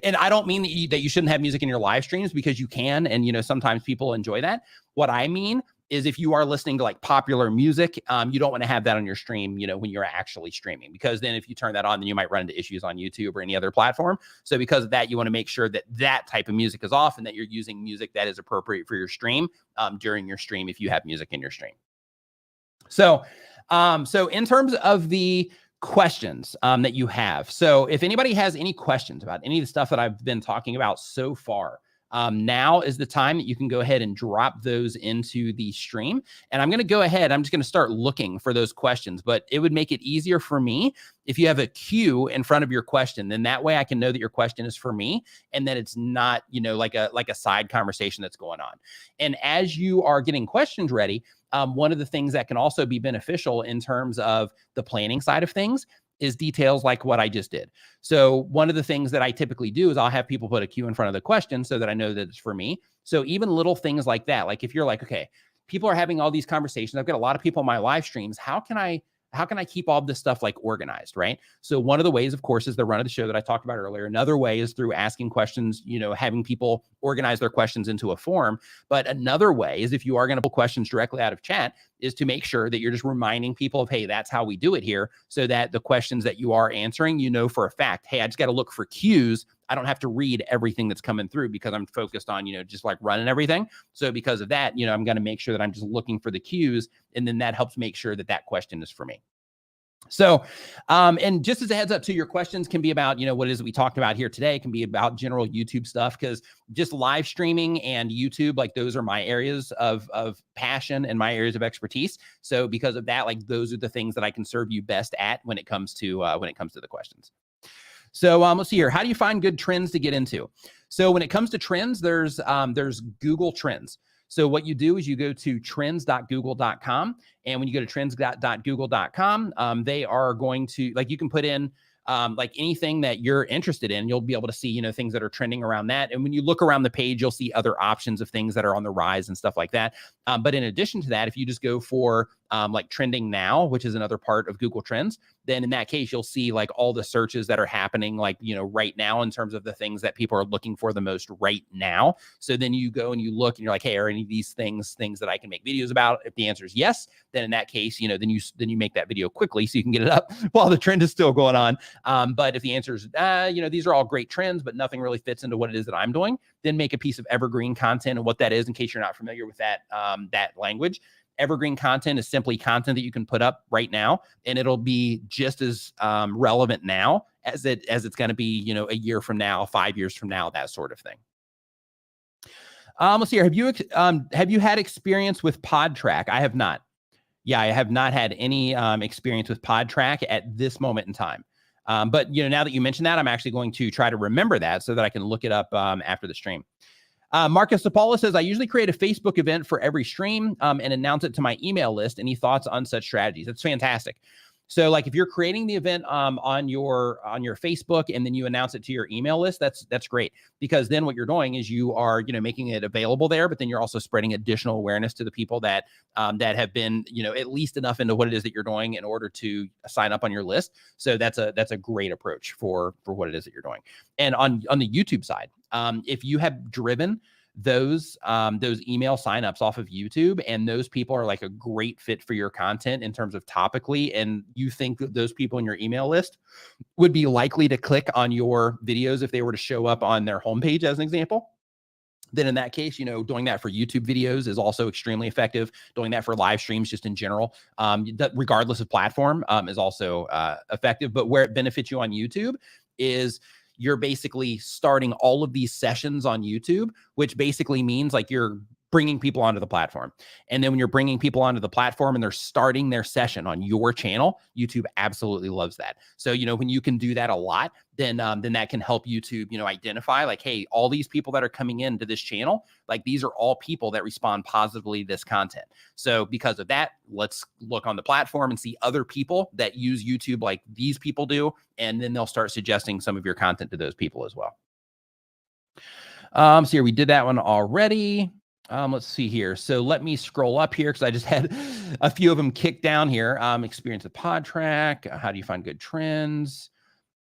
And I don't mean that you shouldn't have music in your live streams, because you can. And, sometimes people enjoy that. What I mean is if you are listening to like popular music, you don't want to have that on your stream, when you're actually streaming, because then if you turn that on, then you might run into issues on YouTube or any other platform. So because of that, you want to make sure that that type of music is off and that you're using music that is appropriate for your stream during your stream if you have music in your stream. So in terms of the questions that you have, so if anybody has any questions about any of the stuff that I've been talking about so far, now is the time that you can go ahead and drop those into the stream. And I'm going to go ahead, I'm just going to start looking for those questions, but it would make it easier for me if you have a queue in front of your question. Then that way I can know that your question is for me and that it's not, like a side conversation that's going on. And as you are getting questions ready, one of the things that can also be beneficial in terms of the planning side of things is details like what I just did. So one of the things that I typically do is I'll have people put a queue in front of the question so that I know that it's for me. So even little things like that, like if you're like, okay, people are having all these conversations, I've got a lot of people on my live streams, how can I keep all this stuff like organized, right? So one of the ways, of course, is the run of the show that I talked about earlier. Another way is through asking questions, having people organize their questions into a form. But another way is if you are going to pull questions directly out of chat, is to make sure that you're just reminding people of, hey, that's how we do it here, so that the questions that you are answering, for a fact, hey, I just got to look for cues. I don't have to read everything that's coming through because I'm focused on, just like running everything. So because of that, I'm going to make sure that I'm just looking for the cues. And then that helps make sure that that question is for me. So, and just as a heads up too, your questions can be about, what it is that we talked about here today. It can be about general YouTube stuff, because just live streaming and YouTube, like those are my areas of passion and my areas of expertise. So because of that, like those are the things that I can serve you best at when it comes to the questions. So let's see here. How do you find good trends to get into? So when it comes to trends, there's Google Trends. So what you do is you go to trends.google.com. And when you go to trends.google.com, they are going to, like, you can put in like anything that you're interested in. You'll be able to see, things that are trending around that. And when you look around the page, you'll see other options of things that are on the rise and stuff like that. But in addition to that, if you just go for like trending now, which is another part of Google Trends, then in that case, you'll see like all the searches that are happening, like, right now in terms of the things that people are looking for the most right now. So then you go and you look and you're like, hey, are any of these things that I can make videos about? If the answer is yes, then in that case, then you make that video quickly so you can get it up while the trend is still going on. But if the answer is, these are all great trends, but nothing really fits into what it is that I'm doing, then make a piece of evergreen content. And what that is, in case you're not familiar with that, that language, evergreen content is simply content that you can put up right now, and it'll be just as relevant now as it's going to be, a year from now, 5 years from now, that sort of thing. Let's see here. Have you had experience with PodTrack? I have not. Yeah, I have not had any experience with PodTrack at this moment in time. But now that you mentioned that, I'm actually going to try to remember that so that I can look it up after the stream. Marcus Sapala says, I usually create a Facebook event for every stream and announce it to my email list. Any thoughts on such strategies? That's fantastic. So like if you're creating the event on your Facebook and then you announce it to your email list, that's great, because then what you're doing is you are making it available there, but then you're also spreading additional awareness to the people that have been at least enough into what it is that you're doing in order to sign up on your list. So that's a great approach for what it is that you're doing. And on the YouTube side, if you have driven those email signups off of YouTube, and those people are like a great fit for your content in terms of topically, and you think that those people in your email list would be likely to click on your videos if they were to show up on their homepage, as an example, then in that case, doing that for YouTube videos is also extremely effective. Doing that for live streams just in general, regardless of platform, is also effective. But where it benefits you on YouTube is you're basically starting all of these sessions on YouTube, which basically means like you're bringing people onto the platform. And then when you're bringing people onto the platform and they're starting their session on your channel, YouTube absolutely loves that. So, when you can do that a lot, then that can help YouTube, identify like, hey, all these people that are coming into this channel, like these are all people that respond positively to this content. So because of that, let's look on the platform and see other people that use YouTube like these people do. And then they'll start suggesting some of your content to those people as well. So here we did that one already. Let's see here. So let me scroll up here because I just had a few of them kicked down here. Experience with PodTrack. How do you find good trends?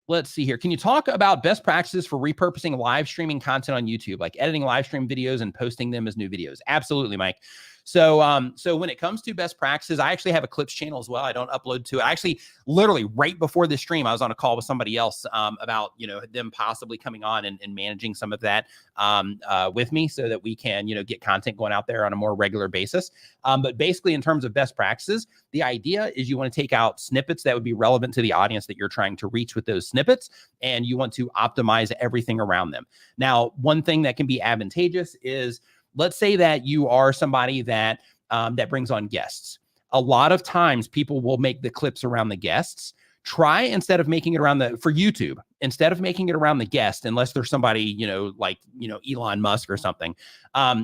Let's see here. Can you talk about best practices for repurposing live streaming content on YouTube, like editing live stream videos and posting them as new videos? Absolutely, Mike. So, so when it comes to best practices, I actually have a clips channel as well. I don't upload to it. I actually, literally right before this stream, I was on a call with somebody else about, them possibly coming on and managing some of that with me so that we can, get content going out there on a more regular basis. But basically in terms of best practices, the idea is you want to take out snippets that would be relevant to the audience that you're trying to reach with those snippets, and you want to optimize everything around them. Now, one thing that can be advantageous is, let's say that you are somebody that that brings on guests. A lot of times people will make the clips around the guests. Try, instead of making it around for YouTube, instead of making it around the guest, unless there's somebody, like, Elon Musk or something,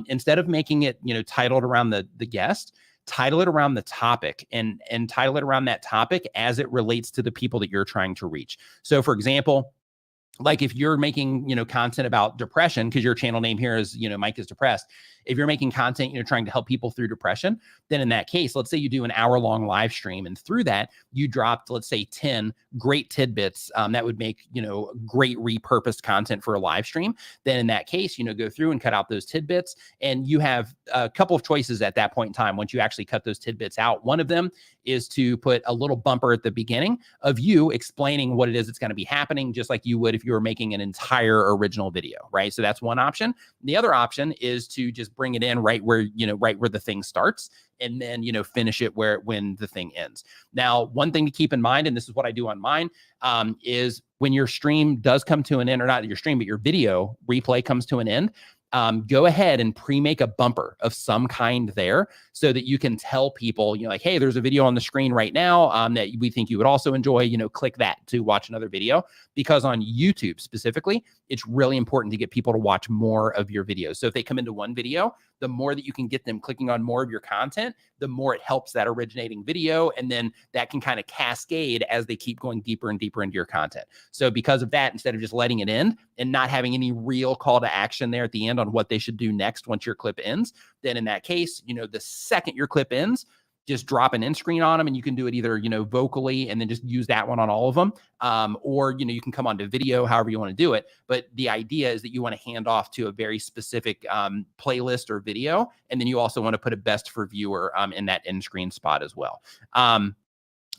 instead of making it, titled around the guest, title it around the topic and title it around that topic as it relates to the people that you're trying to reach. So for example, like if you're making, content about depression, because your channel name here is, Mike is Depressed. If you're making content, trying to help people through depression, then in that case, let's say you do an hour-long live stream, and through that, you dropped, let's say 10 great tidbits that would make, great repurposed content for a live stream. Then in that case, go through and cut out those tidbits, and you have a couple of choices at that point in time. Once you actually cut those tidbits out, one of them is to put a little bumper at the beginning of you explaining what it is that's going to be happening, just like you would if you were making an entire original video, right? So that's one option. The other option is to just bring it in right where the thing starts, and then, finish it when the thing ends. Now, one thing to keep in mind, and this is what I do on mine, is when your stream does come to an end, or not your stream, but your video replay comes to an end, go ahead and pre-make a bumper of some kind there so that you can tell people, like, hey, there's a video on the screen right now that we think you would also enjoy, click that to watch another video. Because on YouTube specifically, it's really important to get people to watch more of your videos. So if they come into one video, the more that you can get them clicking on more of your content, the more it helps that originating video. And then that can kind of cascade as they keep going deeper and deeper into your content. So because of that, instead of just letting it end and not having any real call to action there at the end on what they should do next once your clip ends, then in that case, the second your clip ends, just drop an end screen on them, and you can do it either, vocally, and then just use that one on all of them. Or, you can come onto video, however you want to do it. But the idea is that you want to hand off to a very specific playlist or video. And then you also want to put a best for viewer in that end screen spot as well.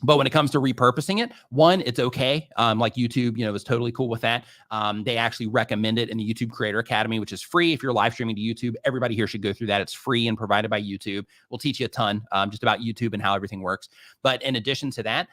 But when it comes to repurposing it, one, it's okay. Like YouTube, is totally cool with that. They actually recommend it in the YouTube Creator Academy, which is free. If you're live streaming to YouTube, everybody here should go through that. It's free and provided by YouTube. We'll teach you a ton just about YouTube and how everything works. But in addition to that,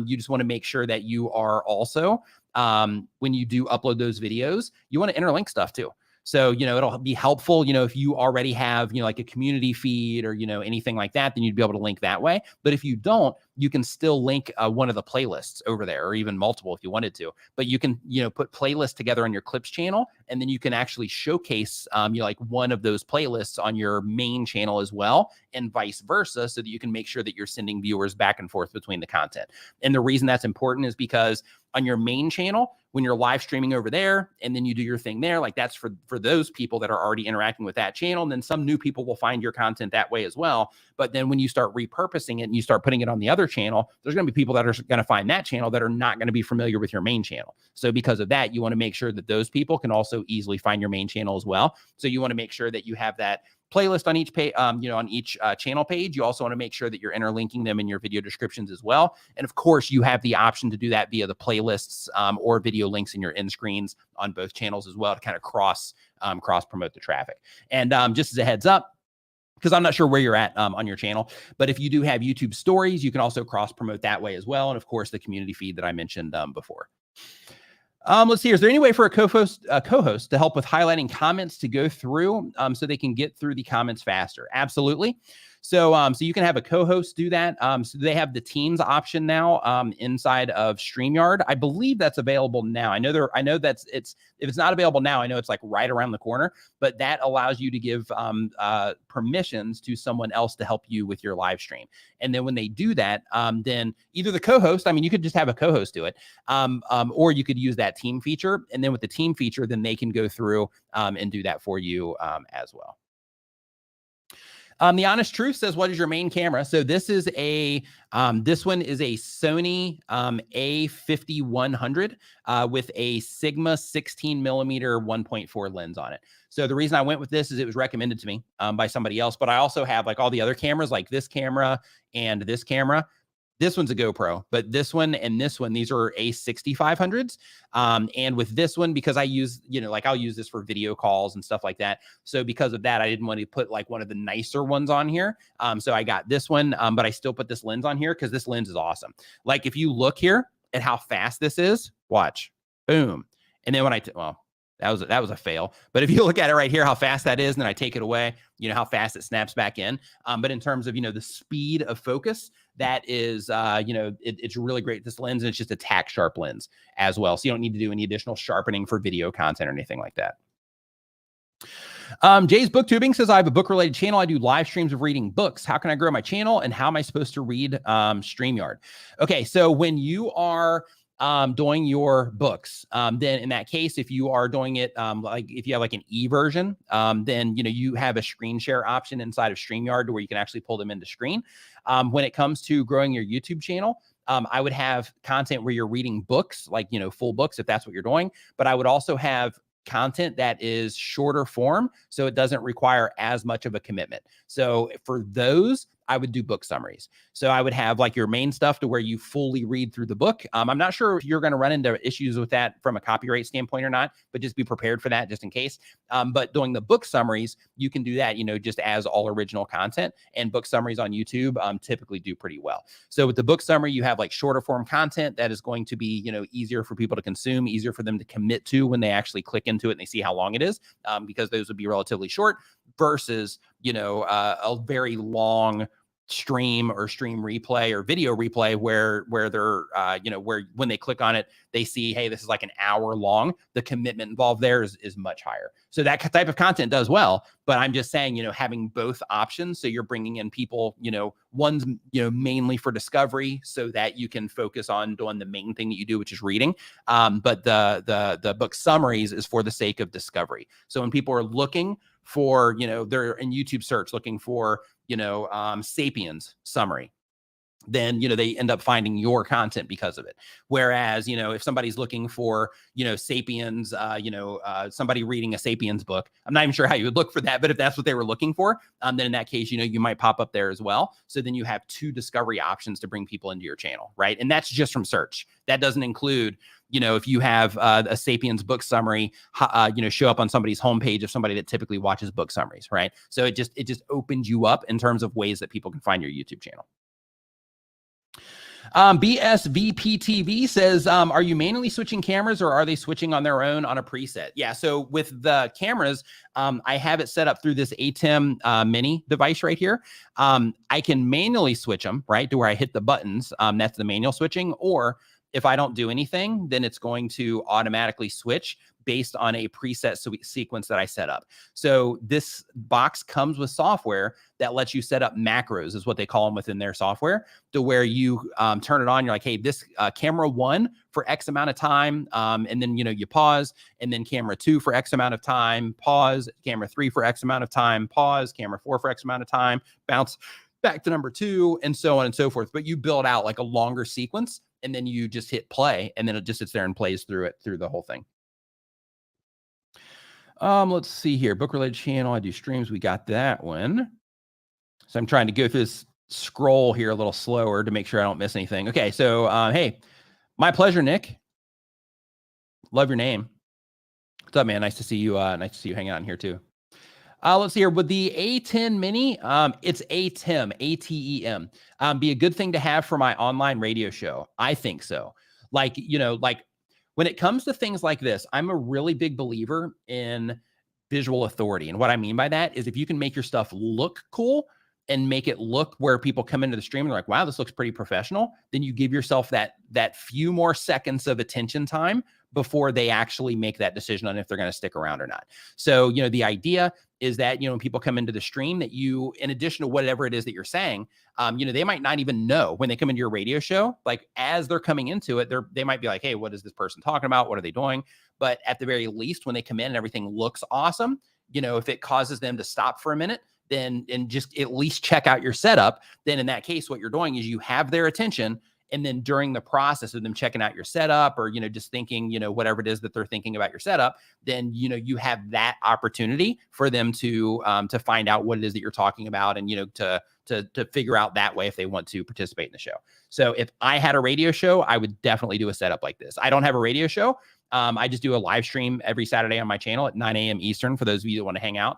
you just want to make sure that you are also, when you do upload those videos, you want to interlink stuff too. So, it'll be helpful, if you already have, like a community feed or, anything like that, then you'd be able to link that way. But if you don't, you can still link one of the playlists over there, or even multiple if you wanted to. But you can, put playlists together on your clips channel, and then you can actually showcase, like one of those playlists on your main channel as well, and vice versa, so that you can make sure that you're sending viewers back and forth between the content. And the reason that's important is because on your main channel, when you're live streaming over there and then you do your thing there, like that's for those people that are already interacting with that channel. And then some new people will find your content that way as well. But then when you start repurposing it and you start putting it on the other channel, there's going to be people that are going to find that channel that are not going to be familiar with your main channel. So because of that, you want to make sure that those people can also easily find your main channel as well. So you want to make sure that you have that playlist on each page, on each channel page. You also want to make sure that you're interlinking them in your video descriptions as well. And of course, you have the option to do that via the playlists or video links in your end screens on both channels as well, to kind of cross promote the traffic. And just as a heads up, because I'm not sure where you're at on your channel, but if you do have YouTube stories, you can also cross promote that way as well. And of course, the community feed that I mentioned before. Let's see. Is there any way for a co-host to help with highlighting comments to go through so they can get through the comments faster? Absolutely. So you can have a co-host do that. So they have the Teams option now inside of Streamyard. I believe that's available now. I know that's if it's not available now, I know it's like right around the corner, but that allows you to give permissions to someone else to help you with your live stream. And then when they do that, then either the co-host, you could just have a co-host do it, or you could use that team feature. And then with the team feature, then they can go through and do that for you as well. The Honest Truth says, what is your main camera? So this is this one is a Sony A5100 with a Sigma 16 millimeter 1.4 lens on it. So the reason I went with this is it was recommended to me by somebody else, but I also have like all the other cameras, like this camera and this camera. This one's a GoPro, but this one and this one, these are A6500s. And with this one, because I use, like I'll use this for video calls and stuff like that. So because of that, I didn't want to put like one of the nicer ones on here. So I got this one, but I still put this lens on here because this lens is awesome. Like if you look here at how fast this is, watch, boom. And then when that was a fail. But if you look at it right here, how fast that is, and then I take it away, how fast it snaps back in. But in terms of, the speed of focus, that is, it's really great. This lens, and it's just a tack sharp lens as well. So you don't need to do any additional sharpening for video content or anything like that. Jay's Booktubing says, I have a book related channel. I do live streams of reading books. How can I grow my channel, and how am I supposed to read Streamyard? Okay. So when you are doing your books, then in that case, if you are doing it, like if you have like an e-version, then, you have a screen share option inside of StreamYard where you can actually pull them into screen. When it comes to growing your YouTube channel, I would have content where you're reading books, like, full books, if that's what you're doing, but I would also have content that is shorter form, so it doesn't require as much of a commitment. So for those, I would do book summaries. So I would have like your main stuff to where you fully read through the book. I'm not sure if you're going to run into issues with that from a copyright standpoint or not, but just be prepared for that just in case. But doing the book summaries, you can do that, just as all original content, and book summaries on YouTube typically do pretty well. So with the book summary, you have like shorter form content that is going to be, easier for people to consume, easier for them to commit to when they actually click into it and they see how long it is, because those would be relatively short versus, a very long stream or stream replay or video replay where they're, where when they click on it, they see, hey, this is like an hour long. The commitment involved there is much higher. So that type of content does well, but I'm just saying, having both options. So you're bringing in people, one's, mainly for discovery so that you can focus on doing the main thing that you do, which is reading. But the book summaries is for the sake of discovery. So when people are looking for, they're in YouTube search looking for, Sapiens summary, then, they end up finding your content because of it. Whereas, if somebody's looking for, Sapiens, somebody reading a Sapiens book, I'm not even sure how you would look for that, but if that's what they were looking for, then in that case, you might pop up there as well. So then you have two discovery options to bring people into your channel, right? And that's just from search. That doesn't include, if you have a Sapiens book summary, show up on somebody's homepage of somebody that typically watches book summaries, right? So it just opens you up in terms of ways that people can find your YouTube channel. BSVPTV says, are you manually switching cameras or are they switching on their own on a preset? Yeah, so with the cameras, I have it set up through this ATEM mini device right here. I can manually switch them, right, to where I hit the buttons. That's the manual switching. Or if I don't do anything, then it's going to automatically switch based on a preset sequence that I set up. So this box comes with software that lets you set up macros, is what they call them within their software, to where you turn it on. You're like, hey, this camera 1 for X amount of time, and then you pause, and then camera 2 for X amount of time, pause, camera 3 for X amount of time, pause, camera 4 for X amount of time, bounce back to number 2, and so on and so forth. But you build out like a longer sequence, and then you just hit play, and then it just sits there and plays through the whole thing. Let's see here. Book related channel. I do streams. We got that one. So I'm trying to go through this scroll here a little slower to make sure I don't miss anything. Okay. So, hey, my pleasure, Nick. Love your name. What's up, man? Nice to see you. Nice to see you hanging out in here too. Let's see here with the A10 mini. It's ATEM, ATEM. Be a good thing to have for my online radio show. I think so. Like, when it comes to things like this, I'm a really big believer in visual authority. And what I mean by that is if you can make your stuff look cool and make it look where people come into the stream and they're like, wow, this looks pretty professional, then you give yourself that few more seconds of attention time before they actually make that decision on if they're going to stick around or not. So, the idea is that, when people come into the stream that you, in addition to whatever it is that you're saying, they might not even know when they come into your radio show, like as they're coming into it, they might be like, hey, what is this person talking about? What are they doing? But at the very least, when they come in and everything looks awesome, if it causes them to stop for a minute, then, and just at least check out your setup, then in that case, what you're doing is you have their attention. And then during the process of them checking out your setup or, just thinking, whatever it is that they're thinking about your setup, then, you have that opportunity for them to find out what it is that you're talking about and, to figure out that way if they want to participate in the show. So if I had a radio show, I would definitely do a setup like this. I don't have a radio show. I just do a live stream every Saturday on my channel at 9 a.m. Eastern for those of you that want to hang out.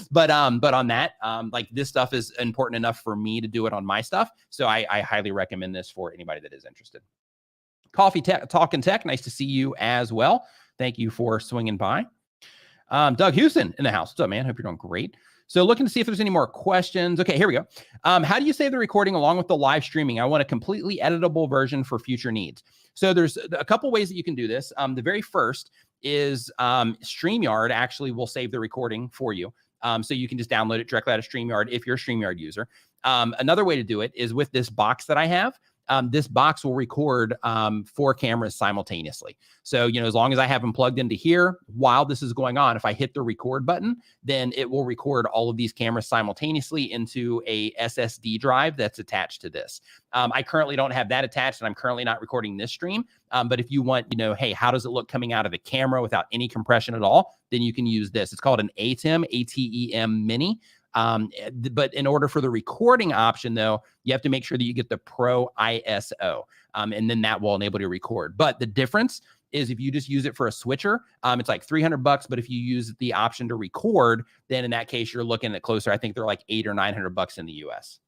But on that, like this stuff is important enough for me to do it on my stuff. So I highly recommend this for anybody that is interested. Coffee Talking Tech. Nice to see you as well. Thank you for swinging by. Doug Houston in the house. What's up, man? Hope you're doing great. So looking to see if there's any more questions. Okay, here we go. How do you save the recording along with the live streaming? I want a completely editable version for future needs. So there's a couple ways that you can do this. The very first is Streamyard actually will save the recording for you. So you can just download it directly out of Streamyard if you're a Streamyard user. Another way to do it is with this box that I have. This box will record 4 cameras simultaneously. So, as long as I have them plugged into here while this is going on, if I hit the record button, then it will record all of these cameras simultaneously into a SSD drive that's attached to this. I currently don't have that attached and I'm currently not recording this stream. But if you want, hey, how does it look coming out of the camera without any compression at all? Then you can use this. It's called an ATEM, ATEM mini. But in order for the recording option, though, you have to make sure that you get the Pro ISO, and then that will enable you to record. But the difference is if you just use it for a switcher, it's like $300. But if you use the option to record, then in that case, you're looking at closer. I think they're like $800 or $900 in the US.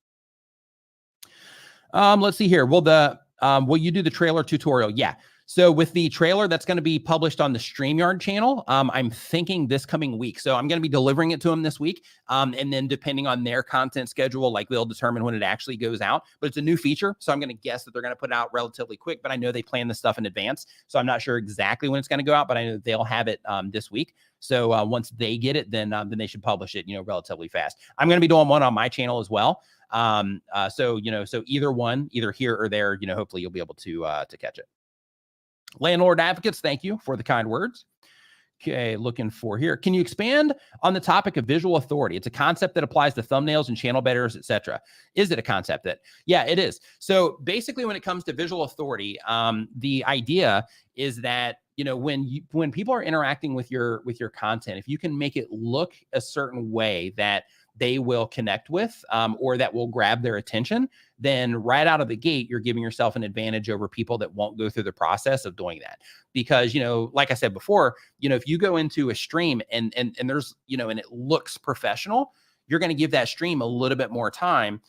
Let's see here. Will you do the trailer tutorial? Yeah. So with the trailer that's going to be published on the Streamyard channel, I'm thinking this coming week. So I'm going to be delivering it to them this week. And then depending on their content schedule, like they'll determine when it actually goes out. But it's a new feature. So I'm going to guess that they're going to put it out relatively quick. But I know they plan this stuff in advance. So I'm not sure exactly when it's going to go out, but I know they'll have it this week. So once they get it, then they should publish it, relatively fast. I'm going to be doing one on my channel as well. So either one, either here or there, hopefully you'll be able to catch it. Landlord Advocates, thank you for the kind words. Okay, looking for here. Can you expand on the topic of visual authority? It's a concept that applies to thumbnails and channel betters, etc. Is it a concept that? Yeah, it is. So basically, when it comes to visual authority, the idea is that when people are interacting with your content, if you can make it look a certain way that they will connect with, or that will grab their attention, then right out of the gate, you're giving yourself an advantage over people that won't go through the process of doing that. Because, like I said before, if you go into a stream and there's, and it looks professional, you're going to give that stream a little bit more time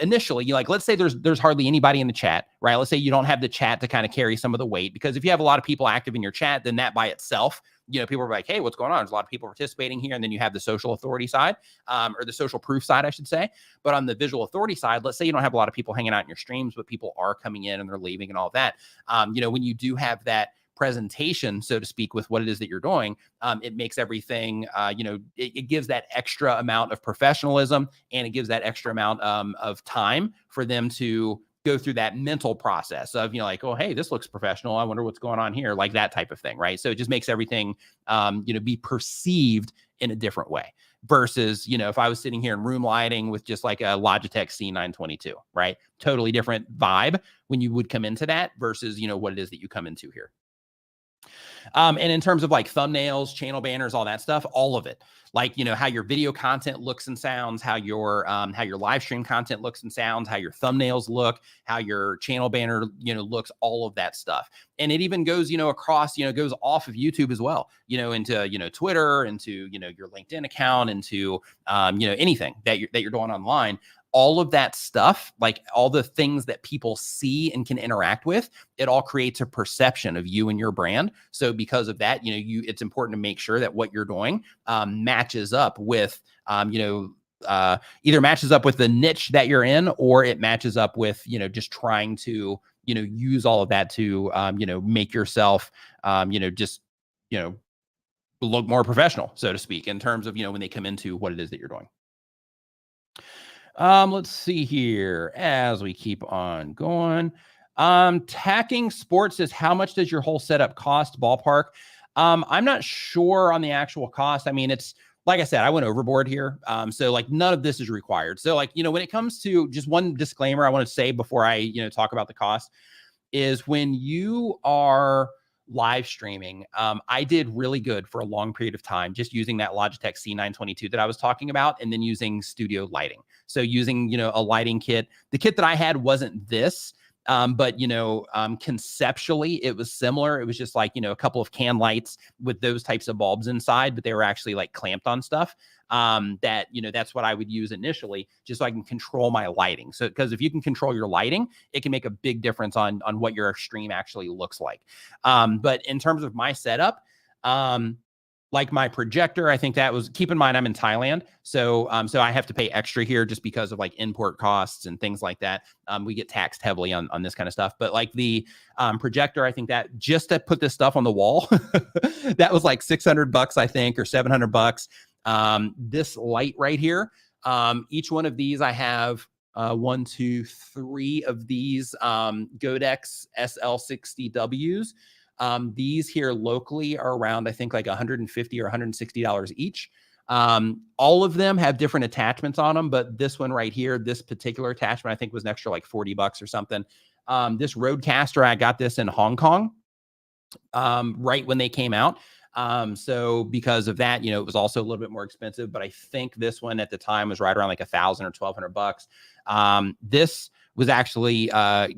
initially, like, let's say there's hardly anybody in the chat, right? Let's say you don't have the chat to kind of carry some of the weight, because if you have a lot of people active in your chat, then that by itself, people are like, hey, what's going on? There's a lot of people participating here. And then you have the social authority side, or the social proof side, I should say. But on the visual authority side, let's say you don't have a lot of people hanging out in your streams, but people are coming in and they're leaving and all that. When you do have that presentation, so to speak, with what it is that you're doing, it makes everything, it gives that extra amount of professionalism, and it gives that extra amount of time for them to go through that mental process of, like, oh, hey, this looks professional. I wonder what's going on here, like that type of thing, right? So it just makes everything, be perceived in a different way versus, if I was sitting here in room lighting with just like a Logitech C922, right? Totally different vibe when you would come into that versus, what it is that you come into here. And in terms of like thumbnails, channel banners, all that stuff, all of it, like, how your video content looks and sounds, how your live stream content looks and sounds, how your thumbnails look, how your channel banner, looks, all of that stuff. And it even goes, across, goes off of YouTube as well, into, Twitter, into, your LinkedIn account, into, anything that you're doing online. All of that stuff, like all the things that people see and can interact with, it all creates a perception of you and your brand. So because of that, it's important to make sure that what you're doing matches up with, either matches up with the niche that you're in, or it matches up with, just trying to, use all of that to, make yourself, look more professional, so to speak, in terms of, when they come into what it is that you're doing. Let's see here as we keep on going. Tacking Sports says, how much does your whole setup cost, ballpark? I'm not sure on the actual cost. I mean, it's like I said, I went overboard here. So like none of this is required. So like, when it comes to, just one disclaimer I want to say before I, talk about the cost, is when you are live streaming, I did really good for a long period of time just using that Logitech C922 that I was talking about, and then using studio lighting. So using, a lighting kit. The kit that I had wasn't this, but conceptually it was similar. It was just like, a couple of can lights with those types of bulbs inside, but they were actually like clamped on stuff. That's what I would use initially, just so I can control my lighting. So, because if you can control your lighting, it can make a big difference on what your stream actually looks like. But in terms of my setup, like my projector, I think that was, keep in mind, I'm in Thailand. So I have to pay extra here just because of like import costs and things like that. We get taxed heavily on this kind of stuff. But like the projector, I think that just to put this stuff on the wall, that was like $600, I think, or $700. This light right here, each one of these, I have 1, 2, 3 of these Godex SL60Ws. These here locally are around, I think, like $150 or $160 each. All of them have different attachments on them, but this one right here, this particular attachment, I think was an extra like $40 or something. This Rodecaster, I got this in Hong Kong, right when they came out. So because of that, it was also a little bit more expensive, but I think this one at the time was right around like $1,000 or $1,200. This was actually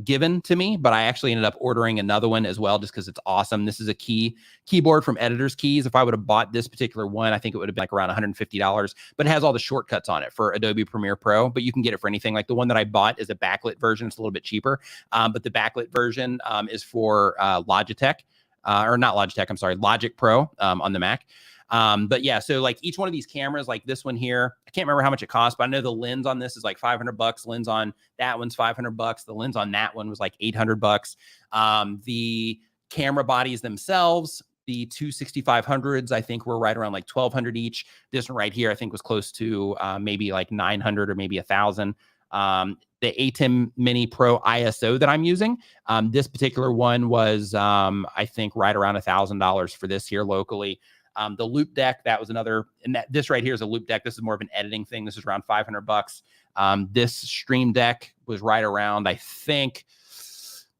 given to me, but I actually ended up ordering another one as well, just because it's awesome. This is a keyboard from Editor's Keys. If I would have bought this particular one, I think it would have been like around $150, but it has all the shortcuts on it for Adobe Premiere Pro, but you can get it for anything. Like the one that I bought is a backlit version. It's a little bit cheaper, but the backlit version is for Logitech. Or not Logitech, I'm sorry, Logic Pro on the Mac. But yeah, so like each one of these cameras, like this one here, I can't remember how much it costs, but I know the lens on this is like $500. Lens on that one's $500. The lens on that one was like $800. The camera bodies themselves, the two 6500s, I think were right around like $1,200 each. This one right here, I think was close to maybe like $900 or maybe $1,000. The ATEM Mini Pro ISO that I'm using, this particular one was, I think, right around $1,000 for this here locally. The loop deck, that was another, and this right here is a loop deck. This is more of an editing thing. This is around $500. This Stream Deck was right around, I think,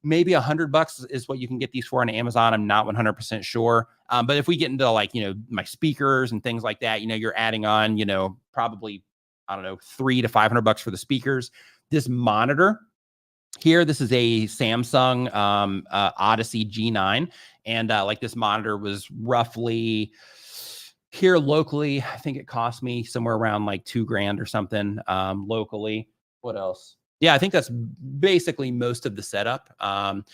maybe $100 is what you can get these for on Amazon. I'm not 100% sure. But if we get into like, my speakers and things like that, you're adding on, probably, I don't know, $300 to $500 for the speakers. This monitor here, this is a Samsung Odyssey G9. And like this monitor was roughly here locally, I think it cost me somewhere around like $2,000 or something locally. What else? Yeah, I think that's basically most of the setup. And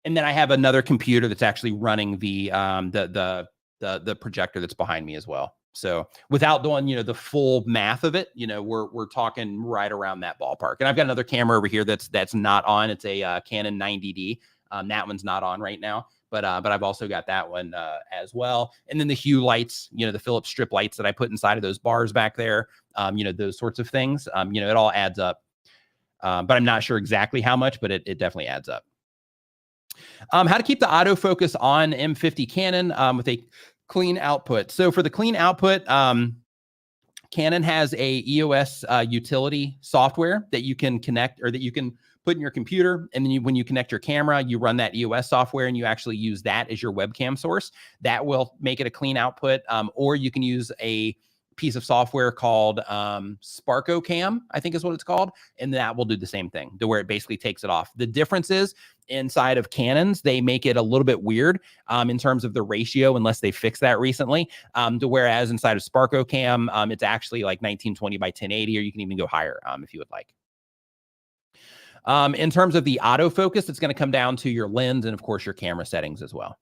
then I have another computer that's actually running the projector that's behind me as well. So without doing, the full math of it, we're talking right around that ballpark. And I've got another camera over here that's not on. It's a Canon 90D. That one's not on right now, but I've also got that one as well. And then the Hue lights, the Philips strip lights that I put inside of those bars back there, those sorts of things. It all adds up. But I'm not sure exactly how much, but it definitely adds up. How to keep the autofocus on M50 Canon with a clean output. So for the clean output, Canon has a EOS utility software that you can connect, or that you can put in your computer. And then when you connect your camera, you run that EOS software and you actually use that as your webcam source. That will make it a clean output. Or you can use a piece of software called SparkoCam, I think is what it's called. And that will do the same thing, to where it basically takes it off. The difference is inside of Canons, they make it a little bit weird in terms of the ratio, unless they fixed that recently, to whereas inside of SparkoCam, it's actually like 1920 by 1080, or you can even go higher if you would like. In terms of the autofocus, it's going to come down to your lens and, of course, your camera settings as well.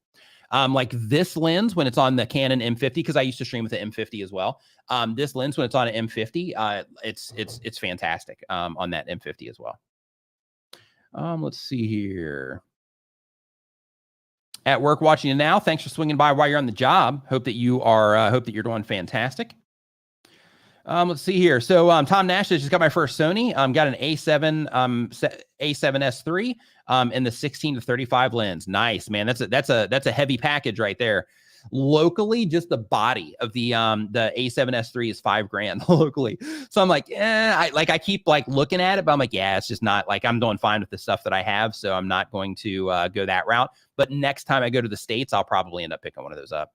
Like this lens, when it's on the Canon M50, because I used to stream with the M50 as well. This lens, when it's on an M50, it's fantastic on that M50 as well. Let's see here. At work watching you now. Thanks for swinging by while you're on the job. Hope that you're doing fantastic. Let's see here. So Tom Nash has just got my first Sony. Got an A7S3 and the 16-35 lens. Nice, man. That's a heavy package right there. Locally, just the body of the A7S3 is $5,000 locally. So I'm like, I keep like looking at it, but I'm like, yeah, it's just not like, I'm doing fine with the stuff that I have. So I'm not going to go that route. But next time I go to the States, I'll probably end up picking one of those up.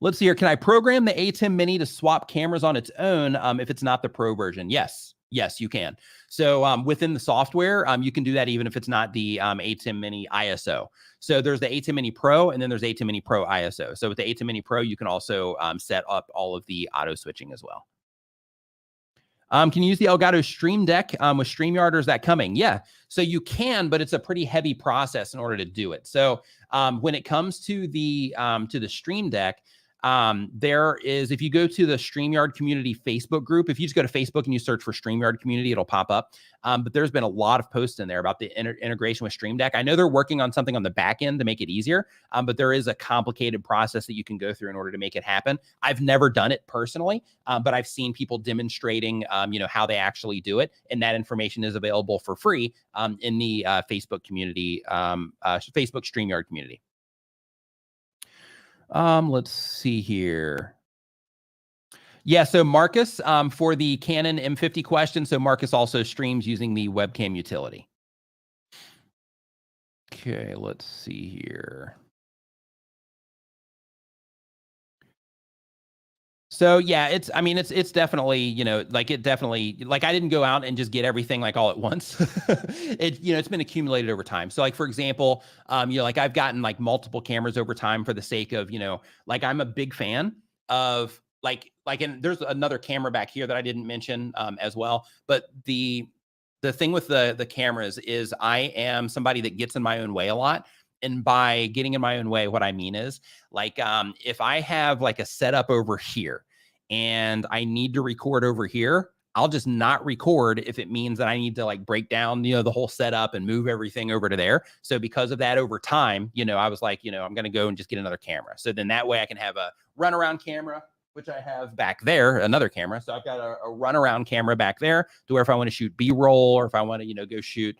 Let's see here. Can I program the A10 Mini to swap cameras on its own if it's not the Pro version? Yes, you can. So within the software, you can do that even if it's not the A10 Mini ISO. So there's the A10 Mini Pro, and then there's A10 Mini Pro ISO. So with the A10 Mini Pro, you can also set up all of the auto switching as well. Can you use the Elgato Stream Deck with Streamyard, or is that coming? Yeah, so you can, but it's a pretty heavy process in order to do it. So when it comes to the Stream Deck, there is, if you go to the Streamyard community Facebook group, if you just go to Facebook and you search for Streamyard community, it'll pop up. But there's been a lot of posts in there about the integration with Stream Deck. I know they're working on something on the back end to make it easier, but there is a complicated process that you can go through in order to make it happen. I've never done it personally, but I've seen people demonstrating, how they actually do it. And that information is available for free in the Facebook community, Facebook Streamyard community. Let's see here. Yeah, so Marcus, for the Canon M50 question, so Marcus also streams using the webcam utility. Okay, let's see here. So yeah, it's definitely, like I didn't go out and just get everything like all at once. It's been accumulated over time. So like, for example, like I've gotten like multiple cameras over time for the sake of, like I'm a big fan of and there's another camera back here that I didn't mention as well. But the thing with the cameras is I am somebody that gets in my own way a lot. And by getting in my own way, what I mean is like, if I have like a setup over here and I need to record over here, I'll just not record if it means that I need to like break down, the whole setup and move everything over to there. So because of that, over time, I was like, I'm going to go and just get another camera. So then that way I can have a runaround camera, which I have back there, another camera. So I've got a runaround camera back there to where if I want to shoot B-roll, or if I want to, go shoot,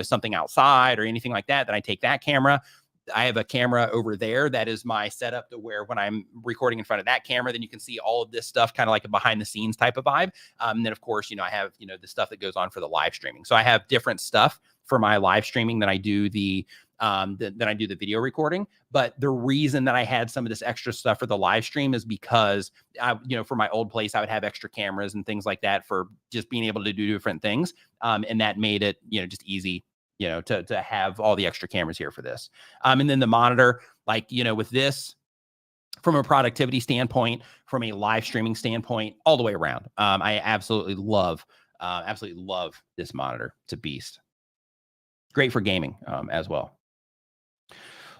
something outside or anything like that, then I take that camera. I have a camera over there that is my setup to where when I'm recording in front of that camera, then you can see all of this stuff, kind of like a behind the scenes type of vibe. And then of course, I have, the stuff that goes on for the live streaming. So I have different stuff for my live streaming than I do the video recording. But the reason that I had some of this extra stuff for the live stream is because for my old place, I would have extra cameras and things like that for just being able to do different things. And that made it, just easy, to have all the extra cameras here for this. And then the monitor, like, with this, from a productivity standpoint, from a live streaming standpoint, all the way around. I absolutely love this monitor. It's a beast. Great for gaming as well.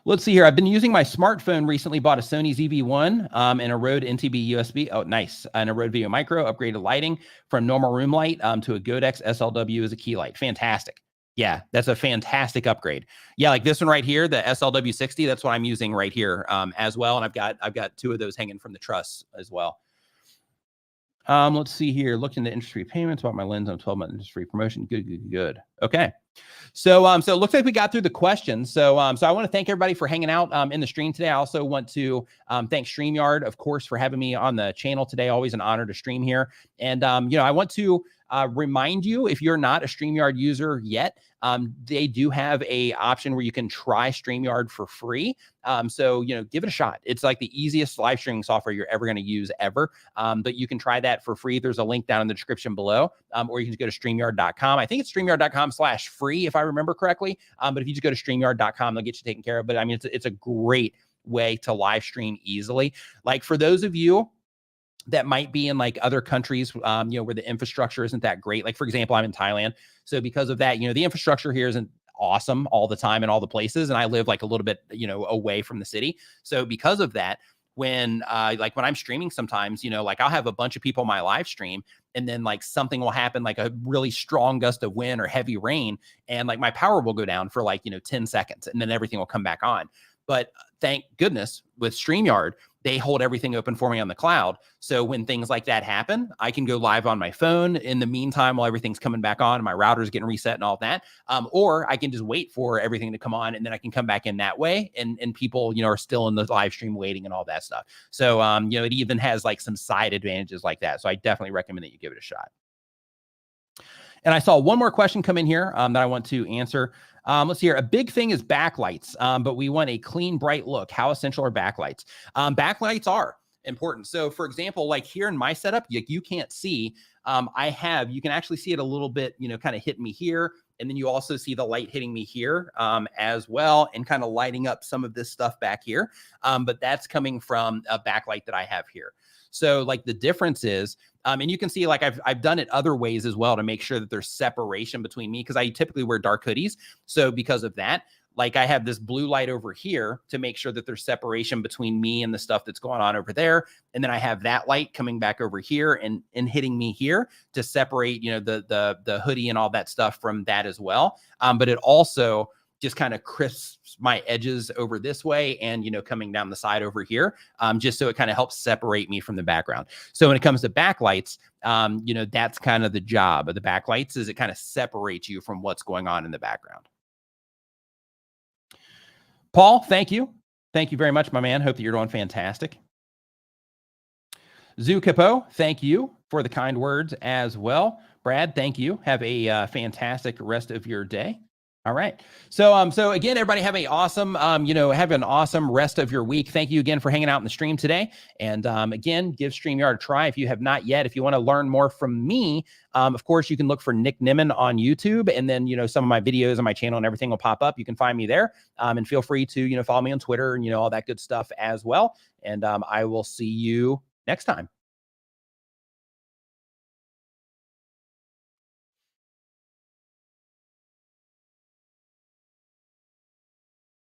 Let's see here. I've been using my smartphone recently, bought a Sony ZV-1 and a Rode NTB USB. Oh, nice. And a Rode Video Micro, upgraded lighting from normal room light to a Godex SLW as a key light. Fantastic. Yeah, that's a fantastic upgrade. Yeah, like this one right here, the SLW60, that's what I'm using right here as well. And I've got 2 of those hanging from the truss as well. Let's see here. Looked into interest-free payments, bought my lens on 12-month interest-free promotion. Good. Okay. So it looks like we got through the questions. So I want to thank everybody for hanging out in the stream today. I also want to thank Streamyard, of course, for having me on the channel today. Always an honor to stream here. And, I want to remind you, if you're not a Streamyard user yet, they do have a option where you can try Streamyard for free. So, give it a shot. It's like the easiest live streaming software you're ever going to use ever. But you can try that for free. There's a link down in the description below, or you can just go to StreamYard.com. I think it's StreamYard.com/free, if I remember correctly. But if you just go to StreamYard.com, they'll get you taken care of. But I mean, it's a great way to live stream easily. Like for those of you that might be in like other countries, where the infrastructure isn't that great. Like, for example, I'm in Thailand. So because of that, the infrastructure here isn't awesome all the time in all the places. And I live like a little bit, away from the city. So because of that, when I'm streaming sometimes, like I'll have a bunch of people in my live stream and then like something will happen, like a really strong gust of wind or heavy rain. And like my power will go down for like, 10 seconds and then everything will come back on. But thank goodness with StreamYard, they hold everything open for me on the cloud. So when things like that happen, I can go live on my phone in the meantime while everything's coming back on and my router's getting reset and all that. Or I can just wait for everything to come on and then I can come back in that way. And people, are still in the live stream waiting and all that stuff. So, it even has like some side advantages like that. So I definitely recommend that you give it a shot. And I saw one more question come in here that I want to answer. Let's see here. A big thing is backlights, but we want a clean, bright look. How essential are backlights? Backlights are important. So for example, like here in my setup, you can't see, you can actually see it a little bit, kind of hit me here. And then you also see the light hitting me here as well and kind of lighting up some of this stuff back here. But that's coming from a backlight that I have here. So like the difference is, and you can see like I've done it other ways as well to make sure that there's separation between me because I typically wear dark hoodies. So because of that, like I have this blue light over here to make sure that there's separation between me and the stuff that's going on over there. And then I have that light coming back over here and hitting me here to separate, the hoodie and all that stuff from that as well. But it also just kind of crisps my edges over this way and, coming down the side over here, just so it kind of helps separate me from the background. So when it comes to backlights, that's kind of the job of the backlights is it kind of separates you from what's going on in the background. Paul, thank you. Thank you very much, my man. Hope that you're doing fantastic. Zoo Capo, thank you for the kind words as well. Brad, thank you. Have a fantastic rest of your day. All right. So again, everybody have a awesome, have an awesome rest of your week. Thank you again for hanging out in the stream today. And again, give StreamYard a try if you have not yet. If you want to learn more from me, of course, you can look for Nick Nimmin on YouTube. And then, some of my videos on my channel and everything will pop up. You can find me there. And feel free to, follow me on Twitter and, all that good stuff as well. And I will see you next time.